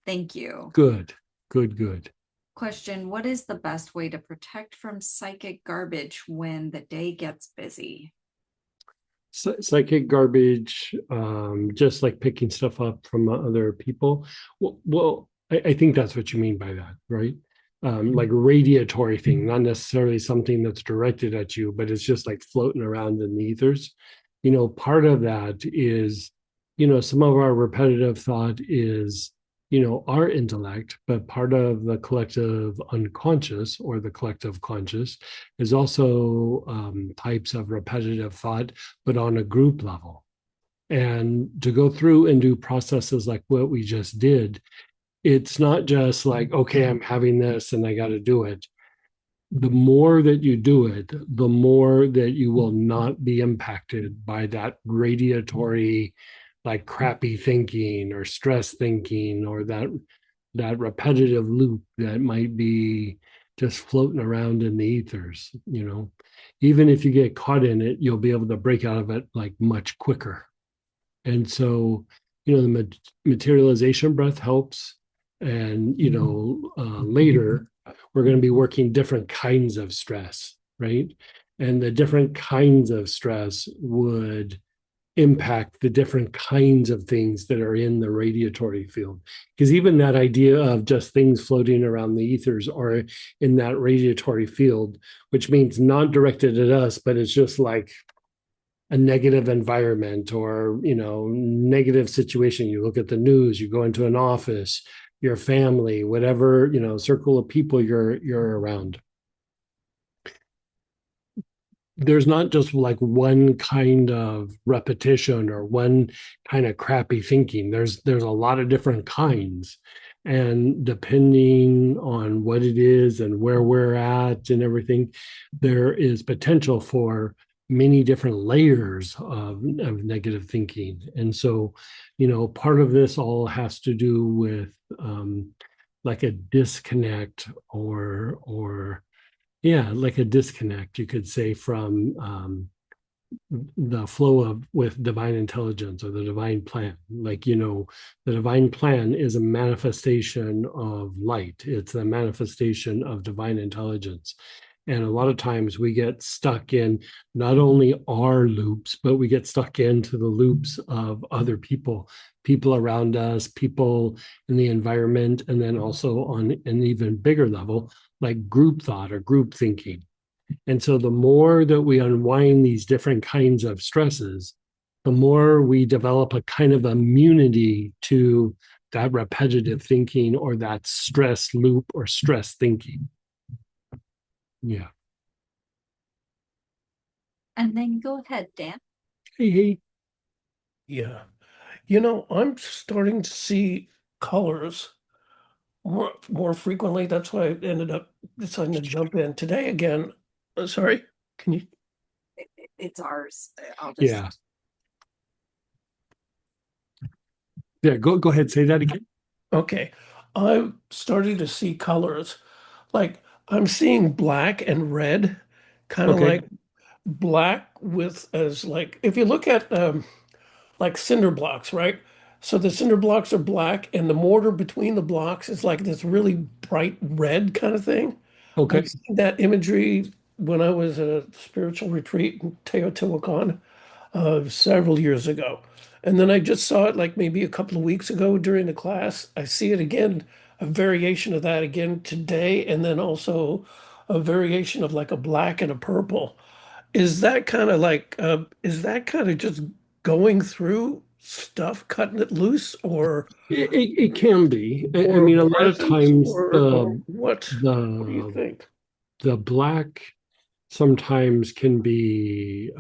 Thank you. Good, good, good. Question: what is the best way to protect from psychic garbage when the day gets busy? Psychic garbage, just like picking stuff up from other people. Well, I think that's what you mean by that, right? Like a radiatory thing, not necessarily something that's directed at you, but it's just like floating around in the ethers. You know, part of that is, you know, some of our repetitive thought is, you know, our intellect, but part of the collective unconscious or the collective conscious is also types of repetitive thought, but on a group level. And to go through and do processes like what we just did, it's not just like, okay, I'm having this and I got to do it. The more that you do it, the more that you will not be impacted by that radiatory, like crappy thinking or stress thinking, or that repetitive loop that might be just floating around in the ethers. You know, even if you get caught in it, you'll be able to break out of it like much quicker. And so, you know, the materialization breath helps. And, you know, later we're going to be working different kinds of stress, right? And the different kinds of stress would impact the different kinds of things that are in the radiatory field. Because even that idea of just things floating around the ethers are in that radiatory field, which means not directed at us, but it's just like a negative environment or, negative situation. You look at the news, you go into an office, your family, whatever, circle of people you're around. There's not just like one kind of repetition or one kind of crappy thinking. There's a lot of different kinds, and depending on what it is and where we're at and everything, there is potential for many different layers of negative thinking. And so, part of this all has to do with like a disconnect, or yeah, like a disconnect, you could say, from the flow of with divine intelligence or the divine plan. Like, the divine plan is a manifestation of light. It's a manifestation of divine intelligence. And a lot of times we get stuck in not only our loops, but we get stuck into the loops of other people, people around us, people in the environment, and then also on an even bigger level, like group thought or group thinking. And so the more that we unwind these different kinds of stresses, the more we develop a kind of immunity to that repetitive thinking or that stress loop or stress thinking. Yeah. And then go ahead, Dan. Hey, hey. Yeah. I'm starting to see colors more frequently. That's why I ended up deciding to jump in today again. Sorry, can you? It's ours. I'll just. Yeah. Yeah. Go ahead. Say that again. Okay. I'm starting to see colors. Like I'm seeing black and red, kind of Okay. like black with as like if you look at like cinder blocks, right? So the cinder blocks are black and the mortar between the blocks is like this really bright red kind of thing. Okay. I've seen that imagery when I was at a spiritual retreat in Teotihuacan several years ago. And then I just saw it like maybe a couple of weeks ago during the class. I see it again, a variation of that again today, and then also a variation of like a black and a purple. Is that kind of just going through stuff, cutting it loose, It can be. I or mean, a lot of presence, times or what? What do you the think? the black sometimes can be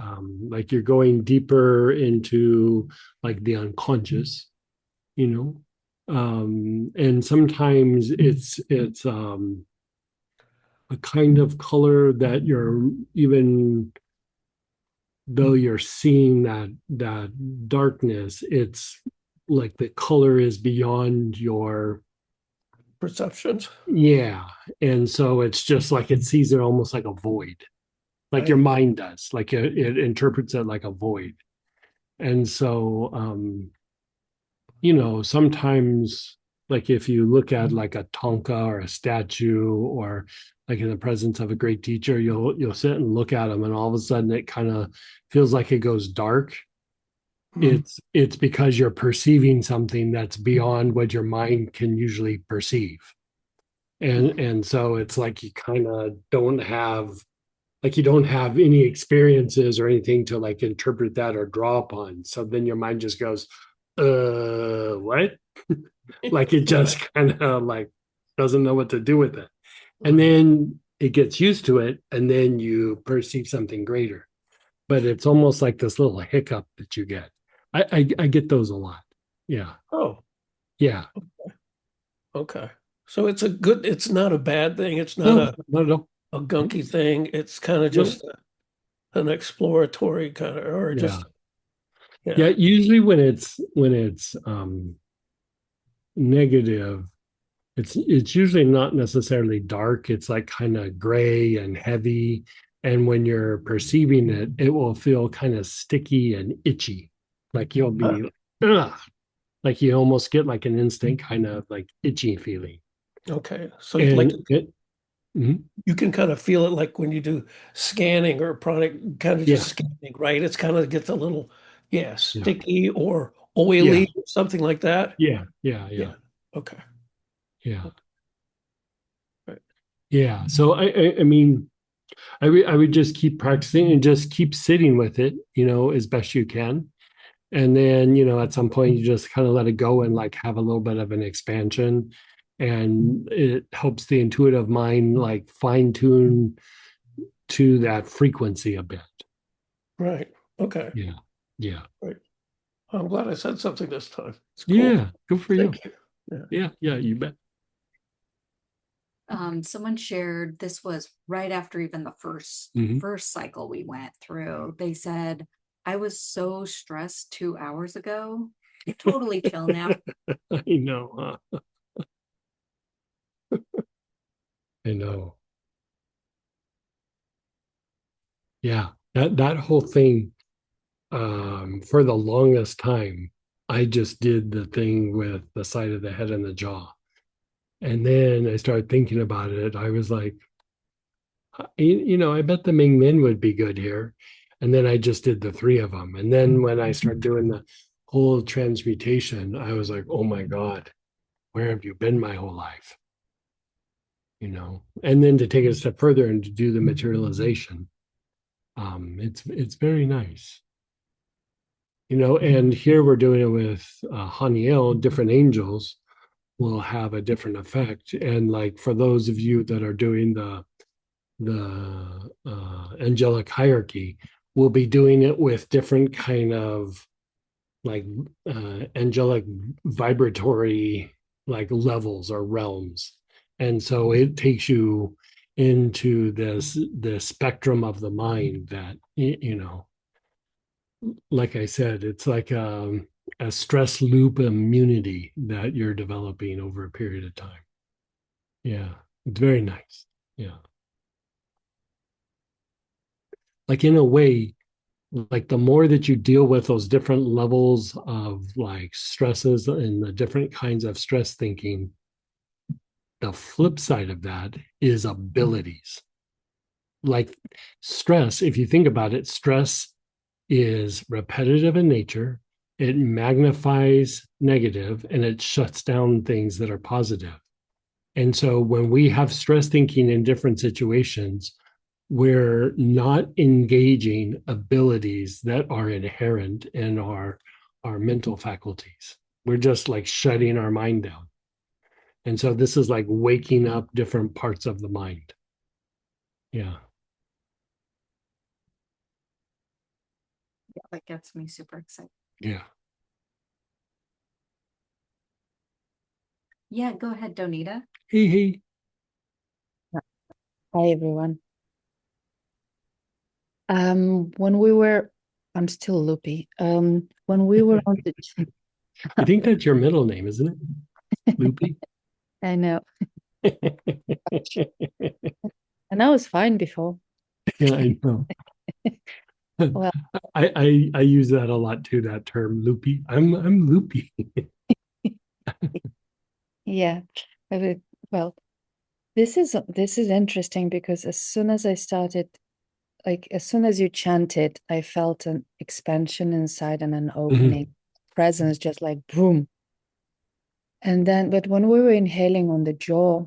like you're going deeper into like the unconscious, you and sometimes it's a kind of color that you're, even though you're seeing that darkness, it's like the color is beyond your, Perceptions? yeah. And so it's just like it sees it almost like a void, like your I mind does, like it interprets it like a void. And so sometimes, like if you look at like a Tonka or a statue, or like in the presence of a great teacher, you'll sit and look at them, and all of a sudden it kind of feels like it goes dark. Mhm. It's because you're perceiving something that's beyond what your mind can usually perceive. And so it's like you kind of don't have, like you don't have any experiences or anything to like interpret that or draw upon. So then your mind just goes, what? Like it Yeah, just kind of like doesn't know what to do with it. And right. then it gets used to it, and then you perceive something greater. But it's almost like this little hiccup that you get. I get those a lot. Yeah. Oh, Yeah. okay. So it's not a bad thing. It's not No, not at all. a gunky thing. It's kind of No. just an exploratory kind of, or Yeah. just, Yeah. yeah. Usually when it's negative, it's usually not necessarily dark. It's like kind of gray and heavy. And when you're perceiving it, it will feel kind of sticky and itchy. Like you'll Huh. be, ugh, like you almost get like an instant kind of like itchy feeling. Okay. So like And it, mhm, you can kind of feel it like when you do scanning or pranic, kind of yeah, just scanning, right? It's kind of gets a little Yeah, Yeah. sticky or Yeah. oily, something like that. Yeah. Yeah. Yeah. Yeah. Okay. Yeah. Right. Yeah. So I mean, I would just keep practicing and just keep sitting with it, as best you can. And then, at some point you just kind of let it go and like have a little bit of an expansion. And it helps the intuitive mind like fine tune to that frequency a bit. Right. Okay. Yeah. Yeah. Right. I'm glad I said something this time. It's cool. Yeah. Good for you. Thank you. Yeah. Yeah. Yeah. You bet. Someone shared this was right after even the first Mhm. first cycle we went through. They said, I was so stressed 2 hours ago. Totally chill now. I know. I know. Yeah. That whole thing, for the longest time, I just did the thing with the side of the head and the jaw. And then I started thinking about it. I was like, I bet the Ming Men would be good here. And then I just did the three of them. And then when I started doing the whole transmutation, I was like, oh my God, where have you been my whole life? And then to take it a step further and to do the materialization, it's very nice. And here we're doing it with Haniel, different angels will have a different effect. And like for those of you that are doing the angelic hierarchy, we'll be doing it with different kind of like angelic vibratory like levels or realms. And so it takes you into the spectrum of the mind that like I said, it's like a stress loop immunity that you're developing over a period of time. Yeah, it's very nice. Yeah. Like in a way, like the more that you deal with those different levels of like stresses and the different kinds of stress thinking, the flip side of that is abilities. Like stress, if you think about it, stress is repetitive in nature. It magnifies negative and it shuts down things that are positive. And so when we have stress thinking in different situations, we're not engaging abilities that are inherent in our mental faculties. We're just like shutting our mind down. And so this is like waking up different parts of the mind. Yeah. Yeah, that gets me super excited. Yeah. Yeah, go ahead, Donita. Hey, hey. Hi everyone. When we were, I'm still loopy. When we were on the, I think that's your middle name, isn't it? Loopy. I know, and I was fine before. Yeah, I know. Well, I use that a lot too, that term loopy. I'm loopy. yeah. I would- Well, this is interesting because as soon as I started, like as soon as you chanted, I felt an expansion inside and an opening, presence, just like boom. And then, but when we were inhaling on the jaw,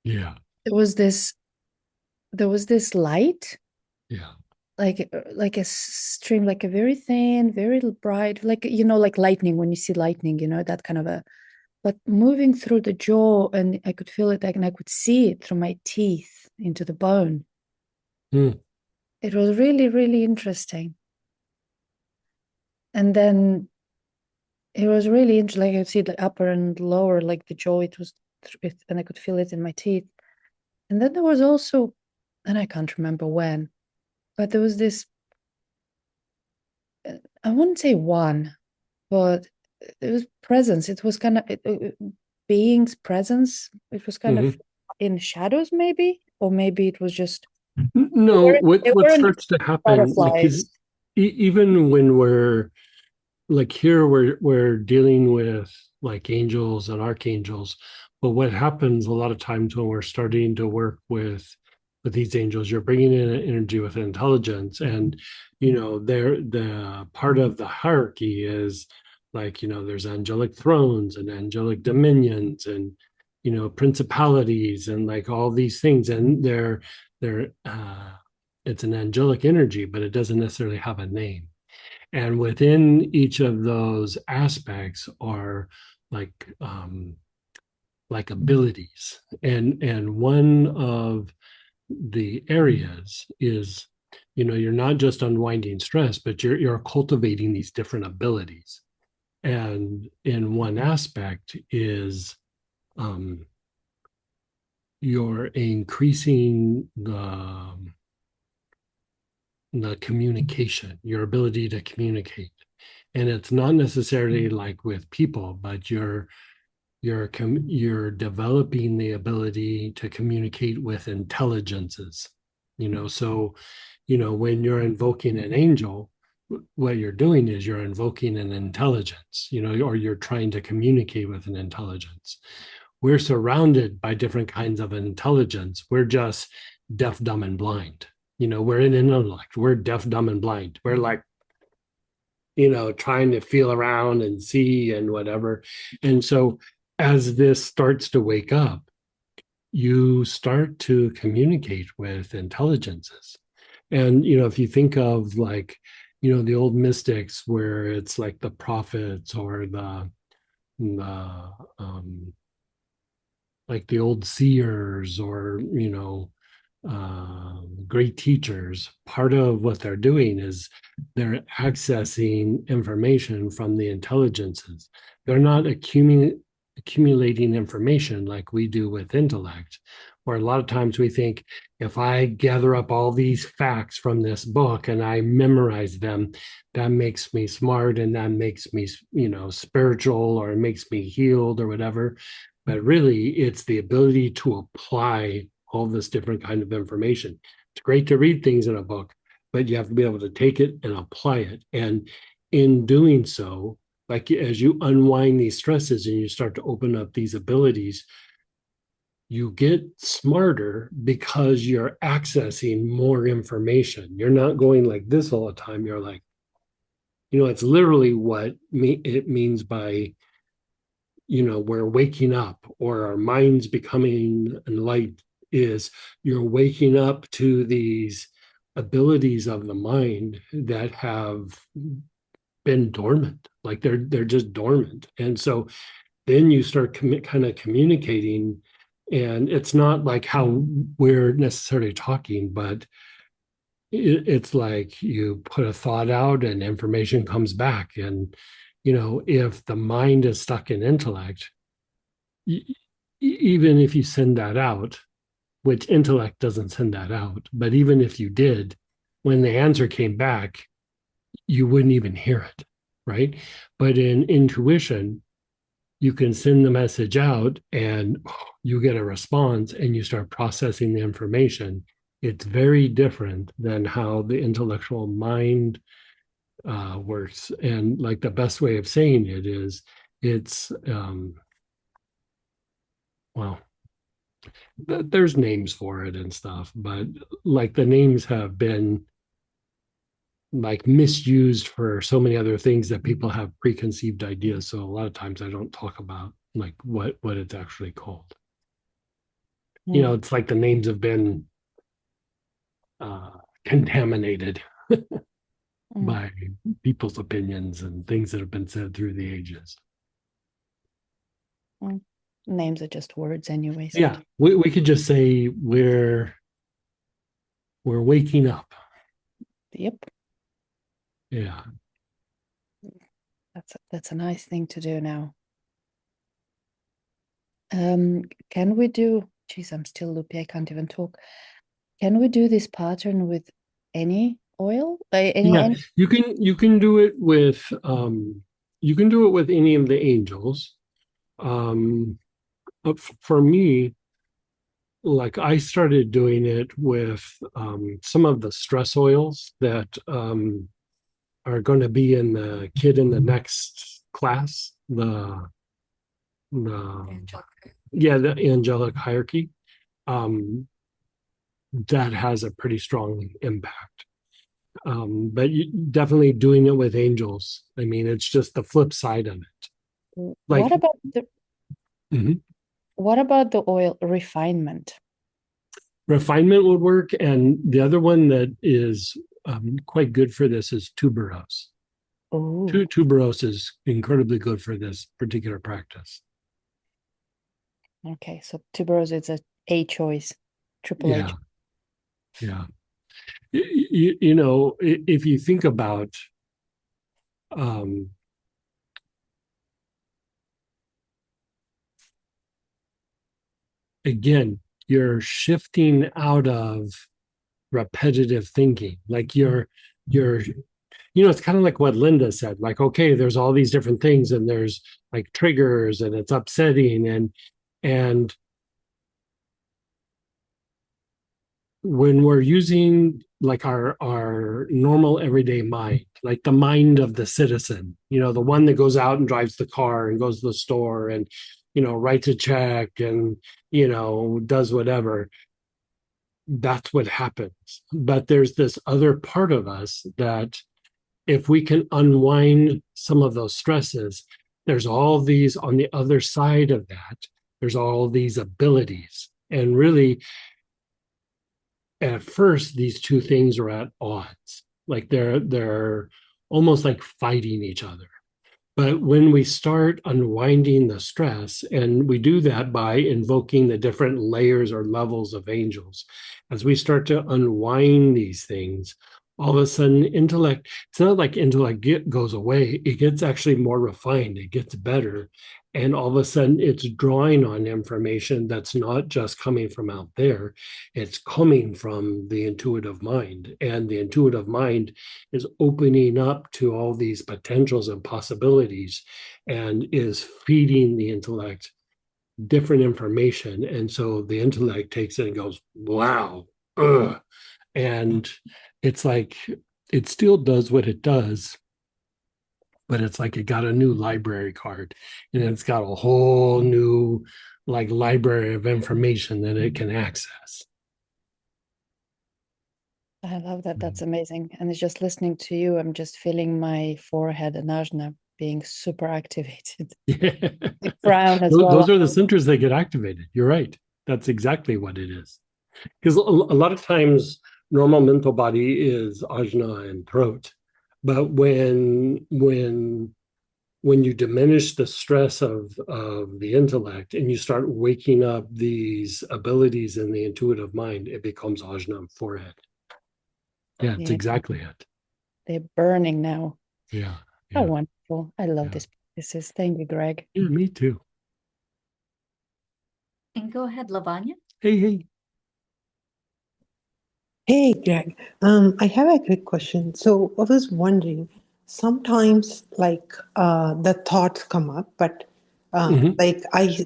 Yeah, there was this, there was this light yeah. like a stream, like a very thin, very bright, like like lightning, when you see lightning, that kind of a, but moving through the jaw, and I could feel it, like, and I could see it through my teeth into the bone. Mm. It was really, really interesting. And then it was really interesting, like I could see the upper and lower, like the jaw, and I could feel it in my teeth. And then there was also, and I can't remember when, but there was this, I wouldn't say one, but it was presence. It was kind of being's presence. It was kind of Mhm. in shadows, maybe, or maybe it was just they No, weren't, what they what weren't starts to happen, like, butterflies. even when we're like here, we're dealing with like angels and archangels, but what happens a lot of times when we're starting to work with with these angels, you're bringing in an energy with intelligence. And, they're the part of the hierarchy is like, there's angelic thrones and angelic dominions and, principalities and like all these things. And it's an angelic energy, but it doesn't necessarily have a name. And within each of those aspects are like abilities. And one of the areas is, you're not just unwinding stress, but you're cultivating these different abilities. And in one aspect is you're increasing the communication, your ability to communicate. And it's not necessarily like with people, but you're developing the ability to communicate with intelligences. So when you're invoking an angel, what you're doing is you're invoking an intelligence, or you're trying to communicate with an intelligence. We're surrounded by different kinds of intelligence. We're just deaf, dumb, and blind. We're in an intellect. We're deaf, dumb, and blind. We're like, trying to feel around and see and whatever. And so as this starts to wake up, you start to communicate with intelligences. And, if you think of like, the old mystics where it's like the prophets or the like the old seers or, great teachers, part of what they're doing is they're accessing information from the intelligences. They're not accumulating information like we do with intellect, where a lot of times we think if I gather up all these facts from this book and I memorize them, that makes me smart and that makes me, spiritual, or it makes me healed or whatever. But really, it's the ability to apply all this different kind of information. It's great to read things in a book, but you have to be able to take it and apply it. And in doing so, like as you unwind these stresses and you start to open up these abilities, you get smarter because you're accessing more information. You're not going like this all the time. You're like, it's literally what it means by, we're waking up or our minds becoming enlightened is you're waking up to these abilities of the mind that have been dormant, like they're just dormant. And so then you start kind of communicating, and it's not like how we're necessarily talking, but it's like you put a thought out and information comes back. And if the mind is stuck in intellect, even if you send that out, which intellect doesn't send that out, but even if you did, when the answer came back, you wouldn't even hear it, right? But in intuition, you can send the message out and you get a response and you start processing the information. It's very different than how the intellectual mind works. And like the best way of saying it is it's, well, there's names for it and stuff, but like the names have been like misused for so many other things that people have preconceived ideas. So a lot of times I don't talk about like what it's actually called. It's like the names have been uh, contaminated by people's opinions and things that have been said through the ages. Names are just words anyway. Yeah, we could just say we're waking up. Yep. Yeah. That's a nice thing to do now. Can we do, geez, I'm still loopy, I can't even talk. Can we do this pattern with any oil? Yeah, you can do it with any of the angels. For me, like I started doing it with some of the stress oils that are going to be in the kid in the next class, the Angelic. yeah, the angelic hierarchy. Um, that has a pretty strong impact. But definitely doing it with angels. I mean, it's just the flip side of it. What Like, about the mhm. what about the oil refinement? Refinement would work. And the other one that is quite good for this is tuberose. Oh, Tuberose is incredibly good for this particular practice. okay. So tuberose is a choice, triple Yeah, H. yeah. If you think about um, again, you're shifting out of repetitive thinking. Like you're it's kind of like what Linda said. Like, okay, there's all these different things, and there's like triggers, and it's upsetting, and when we're using like our normal everyday mind, like the mind of the citizen, the one that goes out and drives the car and goes to the store and writes a check and does whatever, that's what happens. But there's this other part of us that if we can unwind some of those stresses, there's all these on the other side of that, there's all these abilities. And really, at first, these two things are at odds. Like they're almost like fighting each other. But when we start unwinding the stress, and we do that by invoking the different layers or levels of angels, as we start to unwind these things, all of a sudden, intellect, it's not like goes away, it gets actually more refined, it gets better. And all of a sudden, it's drawing on information that's not just coming from out there, it's coming from the intuitive mind. And the intuitive mind is opening up to all these potentials and possibilities and is feeding the intellect different information. And so the intellect takes it and goes, wow. Ugh. And it's like it still does what it does, but it's like it got a new library card and it's got a whole new like library of information that it can access. I love that. That's amazing. And it's just listening to you, I'm just feeling my forehead and ajna being super activated. Yeah. The crown as Those well. are the centers that get activated. You're right. That's exactly what it is. Because a lot of times, normal mental body is ajna and throat, but when you diminish the stress of the intellect and you start waking up these abilities in the intuitive mind, it becomes ajna and forehead. Yeah, it's Yeah, exactly it. they're burning now. Yeah, How yeah, wonderful. I love yeah. this practices. Thank you, Greg. Yeah, me too. And go ahead, Lavanya. Hey, hey. Hey, Greg. I have a quick question. So I was wondering, sometimes the thoughts come up, but Mhm.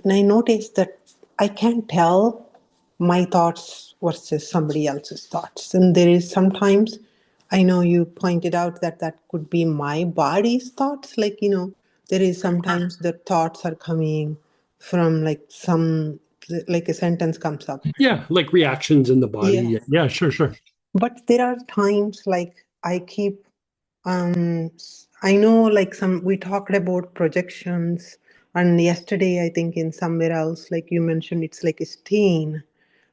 I noticed that I can't tell my thoughts versus somebody else's thoughts. And there is sometimes, I know you pointed out that that could be my body's thoughts. There is sometimes the thoughts are coming from like a sentence comes up. Yeah, like reactions in the Yeah. body. Yeah, sure, sure. But there are times I know we talked about projections, and yesterday I think in somewhere else, like you mentioned, it's like a stain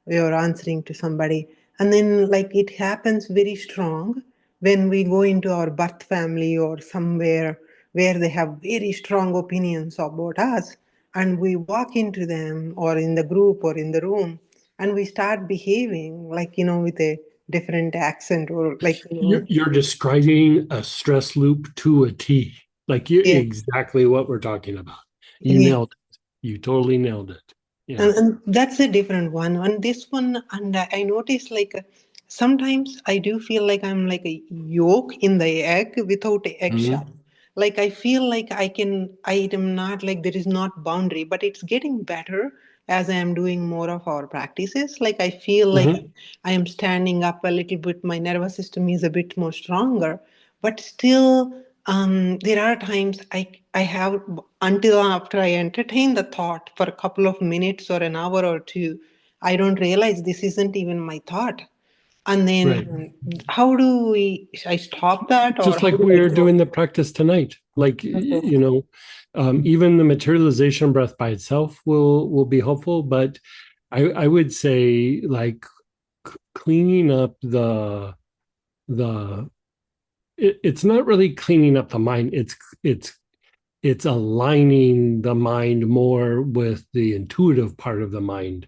you're answering to somebody. And then it happens very strong when we go into our birth family or somewhere where they have very strong opinions about us, and we walk into them or in the group or in the room, and we start behaving with a different accent or You're describing a stress loop to a T. Like you yeah, exactly what we're talking about. You yeah. nailed it. You totally nailed it. Yeah. And that's a different one. And this one, and I notice sometimes I do feel like I'm like a yolk in the egg without a eggshell. Mhm. Like I feel like I am not like there is not boundary, but it's getting better as I am doing more of our practices. Like I feel like Mhm. I am standing up a little bit. My nervous system is a bit more stronger, but still, there are times I have until after I entertain the thought for a couple of minutes or an hour or two, I don't realize this isn't even my thought. And Right. then how do I stop that, or Just how like do we I are grow? doing the practice tonight. Like, Okay. even the materialization breath by itself will be helpful, but I would say like cleaning up the it's not really cleaning up the mind. It's aligning the mind more with the intuitive part of the mind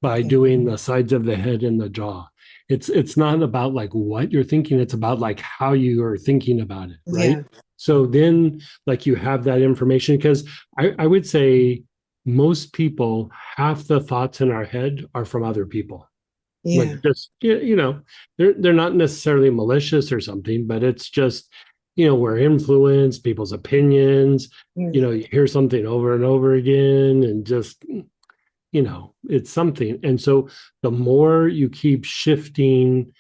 by Okay. doing the sides of the head and the jaw. It's not about like what you're thinking, it's about like how you are thinking about it, right? Yeah. So then like you have that information because I would say most people, half the thoughts in our head are from other people. Like Yeah. just they're not necessarily malicious or something, but it's just we're influenced, people's opinions, Yeah. you hear something over and over again and just it's something. And so the more you keep shifting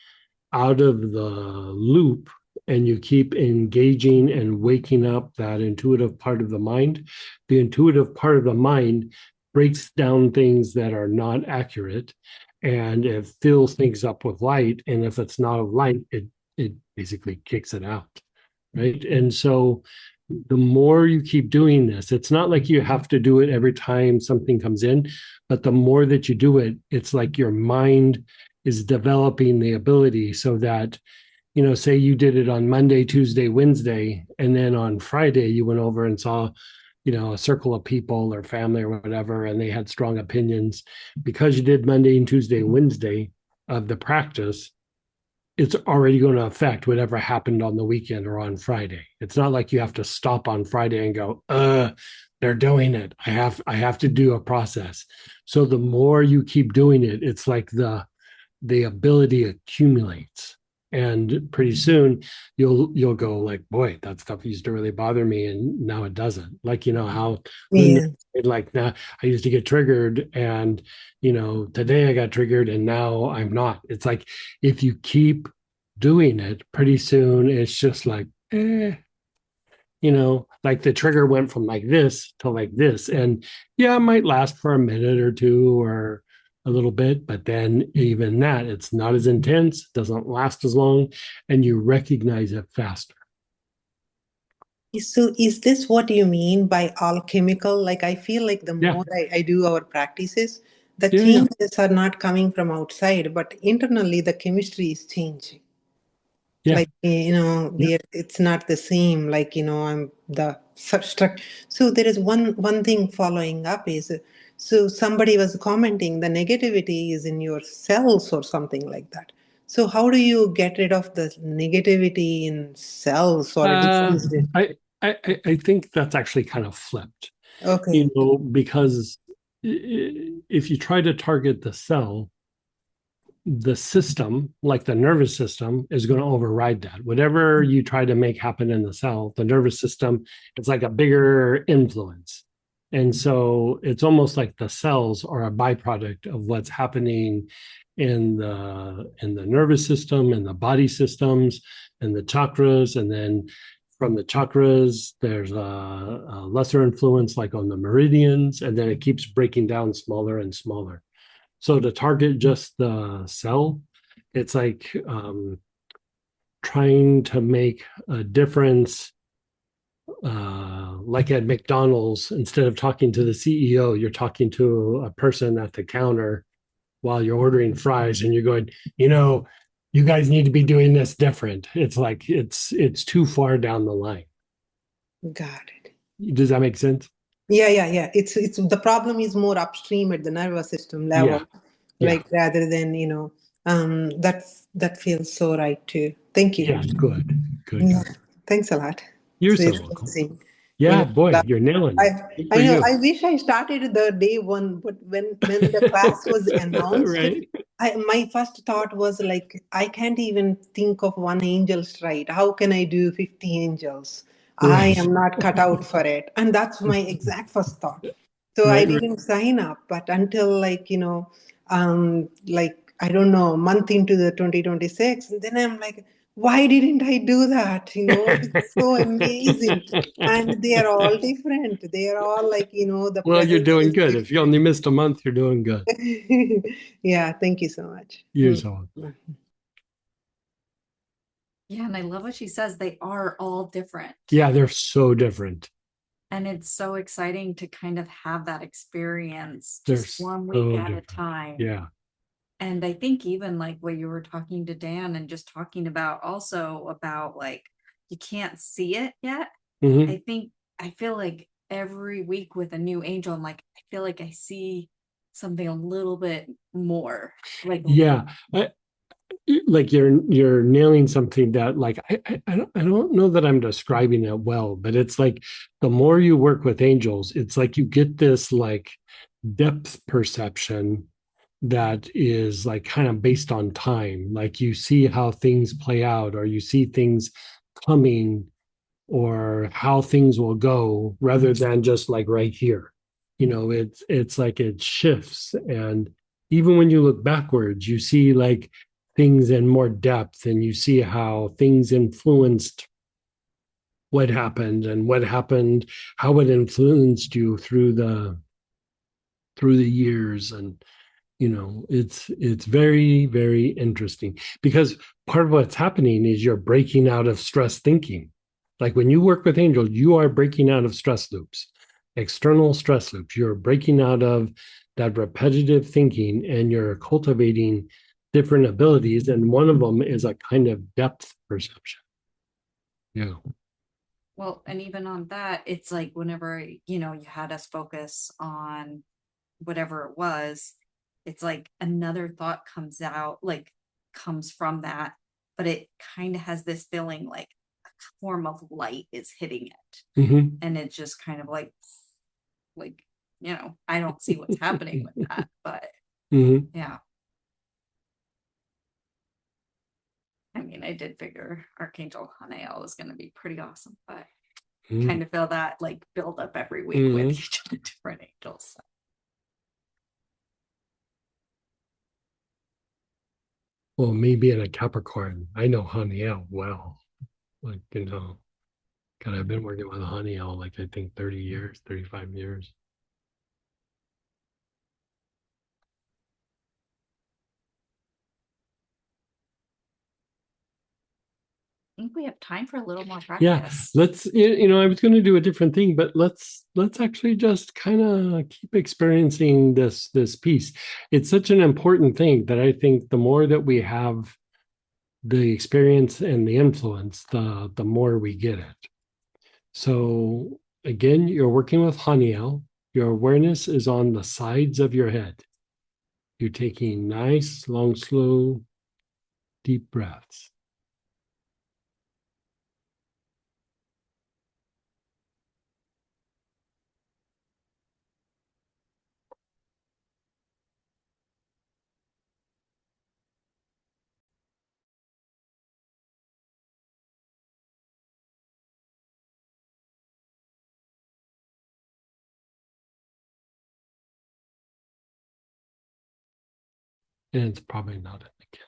out of the loop and you keep engaging and waking up that intuitive part of the mind, the intuitive part of the mind breaks down things that are not accurate and it fills things up with light. And if it's not of light, it basically kicks it out. Right. And so the more you keep doing this, it's not like you have to do it every time something comes in, but the more that you do it, it's like your mind is developing the ability so that, say you did it on Monday, Tuesday, Wednesday, and then on Friday you went over and saw, a circle of people or family or whatever, and they had strong opinions. Because you did Monday and Tuesday and Wednesday of the practice, it's already going to affect whatever happened on the weekend or on Friday. It's not like you have to stop on Friday and go, they're doing it. I have to do a process. So the more you keep doing it, it's like the ability accumulates. And pretty soon you'll go like, boy, that stuff used to really bother me, and now it doesn't. Like how Linda Yeah. said, like now I used to get triggered, and today I got triggered, and now I'm not. It's like if you keep doing it, pretty soon it's just like, like the trigger went from like this to like this. And yeah, it might last for a minute or two or a little bit, but then even that, it's not as intense, doesn't last as long, and you recognize it faster. So is this what you mean by alchemical? Like I feel like the Yeah. more I do our practices, the Yeah. Yeah. changes are not coming from outside, but internally the chemistry is changing. Yeah. Like it's not the same. Like I'm the substruct. So there is one thing following up is so somebody was commenting the negativity is in your cells or something like that. So how do you get rid of the negativity in cells or Uh, diffuse it? I, I think that's actually kind of flipped, Okay. because if you try to target the cell, the system, like the nervous system, is going to override that. Whatever you try to make happen in the cell, the nervous system, it's like a bigger influence. And so it's almost like the cells are a byproduct of what's happening in the nervous system and the body systems and the chakras. And then from the chakras, there's a lesser influence like on the meridians, and then it keeps breaking down smaller and smaller. So to target just the cell, it's like trying to make a difference. Like at McDonald's, instead of talking to the CEO, you're talking to a person at the counter while you're ordering fries, and you're going, you guys need to be doing this different. It's like it's too far down the line. Got it. Does that make sense? Yeah. It's the problem is more upstream at the nervous system Yeah. level, Yeah. like rather than that feels so right too. Thank you. Yeah. Good. Good. Yeah. Good. Thanks a lot. You're It's so really welcome. amazing. You Yeah, know, boy, that- you're nailing it. I Good for I know. you. I wish I started the day one, but when the class was announced, Right. my first thought was like, I can't even think of one angel straight. How can I do 50 angels? I Right. am not cut out for it. And that's my exact first thought. So I Right. Right. didn't sign up, but until like I don't know, month into the 2026, and then I'm like, why didn't I do that? It's so amazing. And they are all different. They are all like, the Well, you're presence doing is good. If you only different. missed a month, you're doing good. Yeah, thank you so much. You're so. Yeah, and I love what she says. They are all different. Yeah, they're so different. And it's so exciting to kind of have that experience They're just one so week at a different. time. Yeah. And I think even like what you were talking to Dan and just talking about also about like you can't see it yet. Mhm. I feel like every week with a new angel, I'm like, I feel like I see something a little bit more. Like Yeah. Like you're nailing something that like I don't know that I'm describing it well, but it's like the more you work with angels, it's like you get this like depth perception that is like kind of based on time. Like you see how things play out, or you see things coming, or how things will go, rather than just like right here. It's like it shifts. And even when you look backwards, you see like things in more depth, and you see how things influenced what happened, and what happened, how it influenced you through the years. And it's very, very interesting, because part of what's happening is you're breaking out of stress thinking. Like when you work with angels, you are breaking out of stress loops, external stress loops. You're breaking out of that repetitive thinking, and you're cultivating different abilities, and one of them is a kind of depth perception. Yeah. well, and even on that, it's like whenever, you had us focus on whatever it was, it's like another thought comes out, like comes from that, but it kind of has this feeling like a form of light is hitting it. Mm-hmm. And it's just kind of like, I don't see what's happening with that, but Mm-hmm. yeah. I mean, I did figure Archangel Hanael was going to be pretty awesome, but kind of feel that like build up every week with each of the different angels. Well, maybe in a Capricorn. I know Haniel well. Like, God, I've been working with Haniel like I think 30 years, 35 years. I think we have time for a little more Yeah, practice. let's, I was going to do a different thing, but let's actually just kind of keep experiencing this piece. It's such an important thing that I think the more that we have the experience and the influence, the more we get it. So again, you're working with Haniel. Your awareness is on the sides of your head. You're taking nice, long, slow, deep breaths. And it's probably not in again.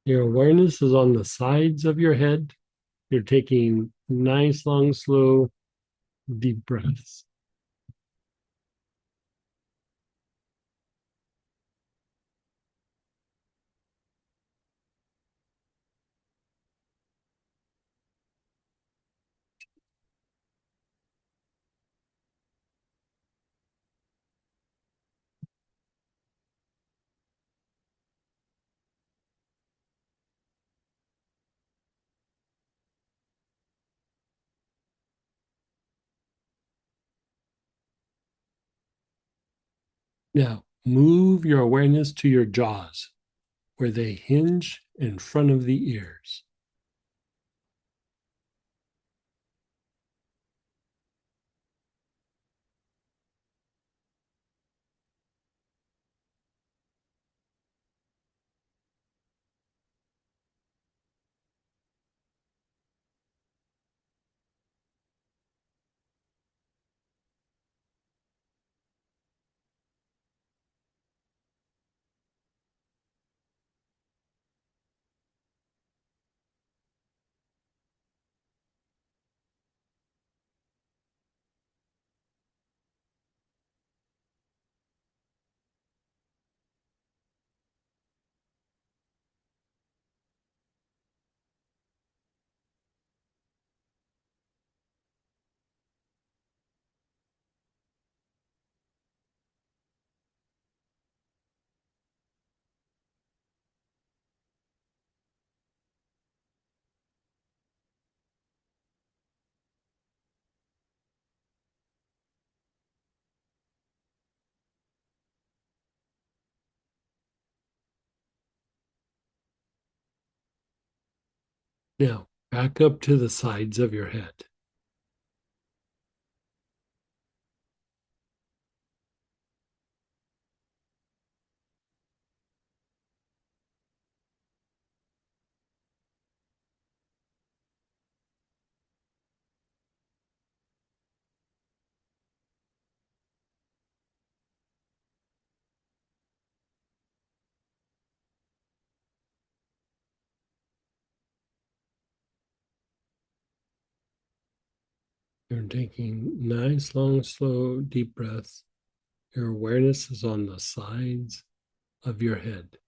Your awareness is on the sides of your head. You're taking nice, long, slow, deep breaths. Now, move your awareness to your jaws, where they hinge in front of the ears. Now, back up to the sides of your head. You're taking nice, long, slow, deep breaths. Your awareness is on the sides of your head.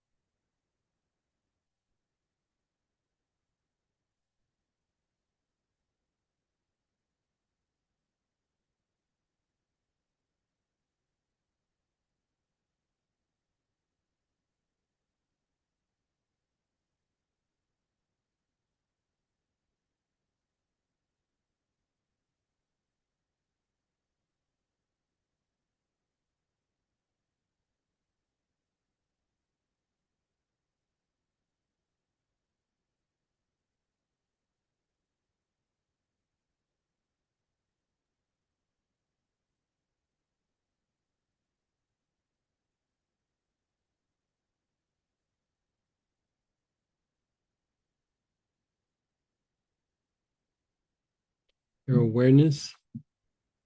Your awareness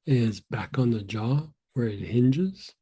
is back on the jaw where it hinges.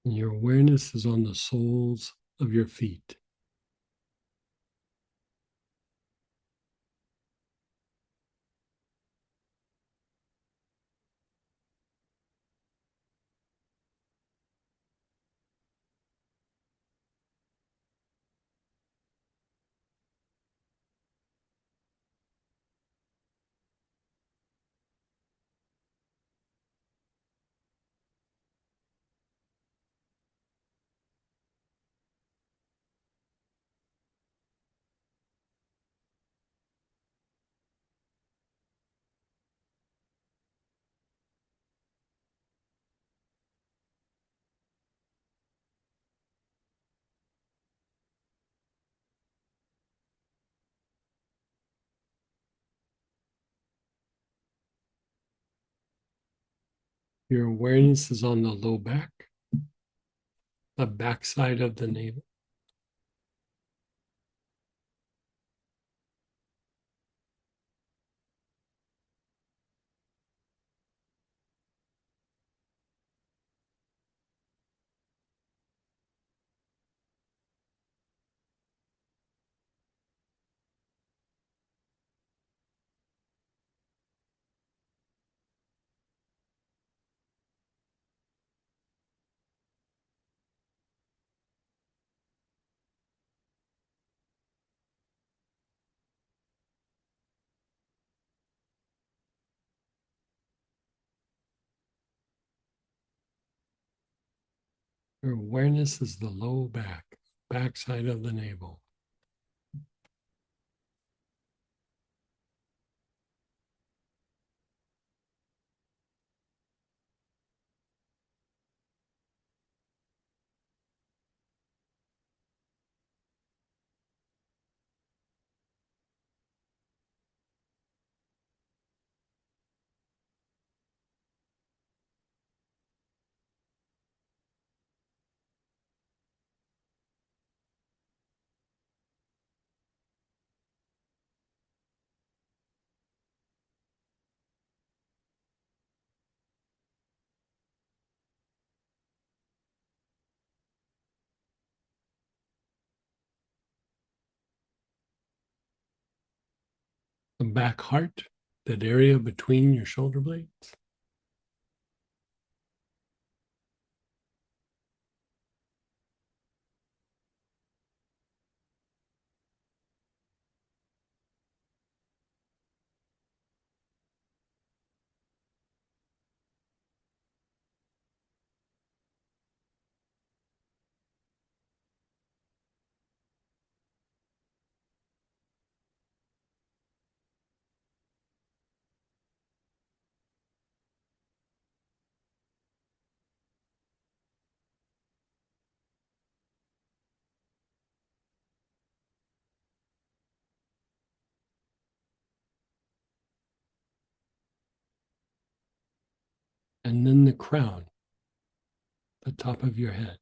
And your awareness is on the soles of your feet. Your awareness is on the low back, the backside of the navel. Your awareness is the low back, backside of the navel. the back heart, that area between your shoulder blades. And then the crown, the top of your head.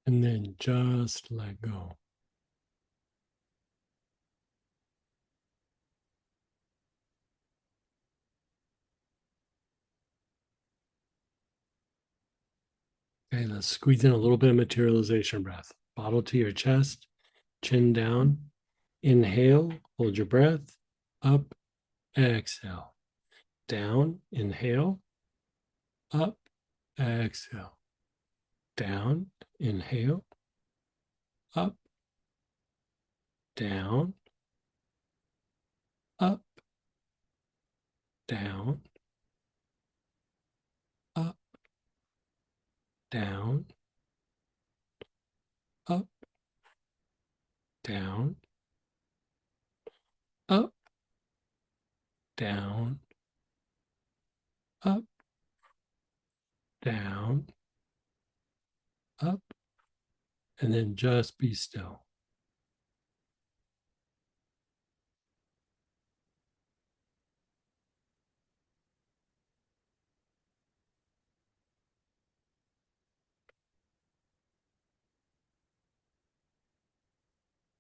And then just let go. Okay, let's squeeze in a little bit of materialization breath. Bottle to your chest, chin down. Inhale, hold your breath. Up, exhale. Down, inhale. Up, exhale. Down, inhale. Up, down. Up, down. Up, down. Up, down. Up, down. Up, down. Up, and then just be still.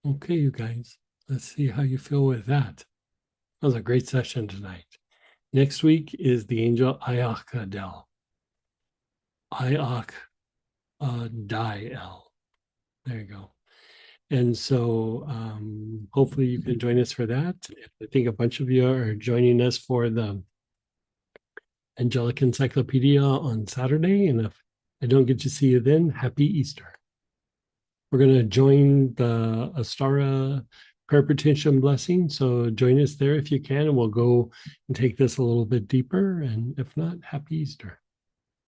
Okay, you guys, let's see how you feel with that. That was a great session tonight. Next week is the angel Ayakadel. Ayak Diel. There you go. And so hopefully you can join us for that. I think a bunch of you are joining us for the Angelic Encyclopedia on Saturday. And if I don't get to see you then, happy Easter. We're going to join the Astara prayer petition blessing. So join us there if you can, and we'll go and take this a little bit deeper. And if not, happy Easter.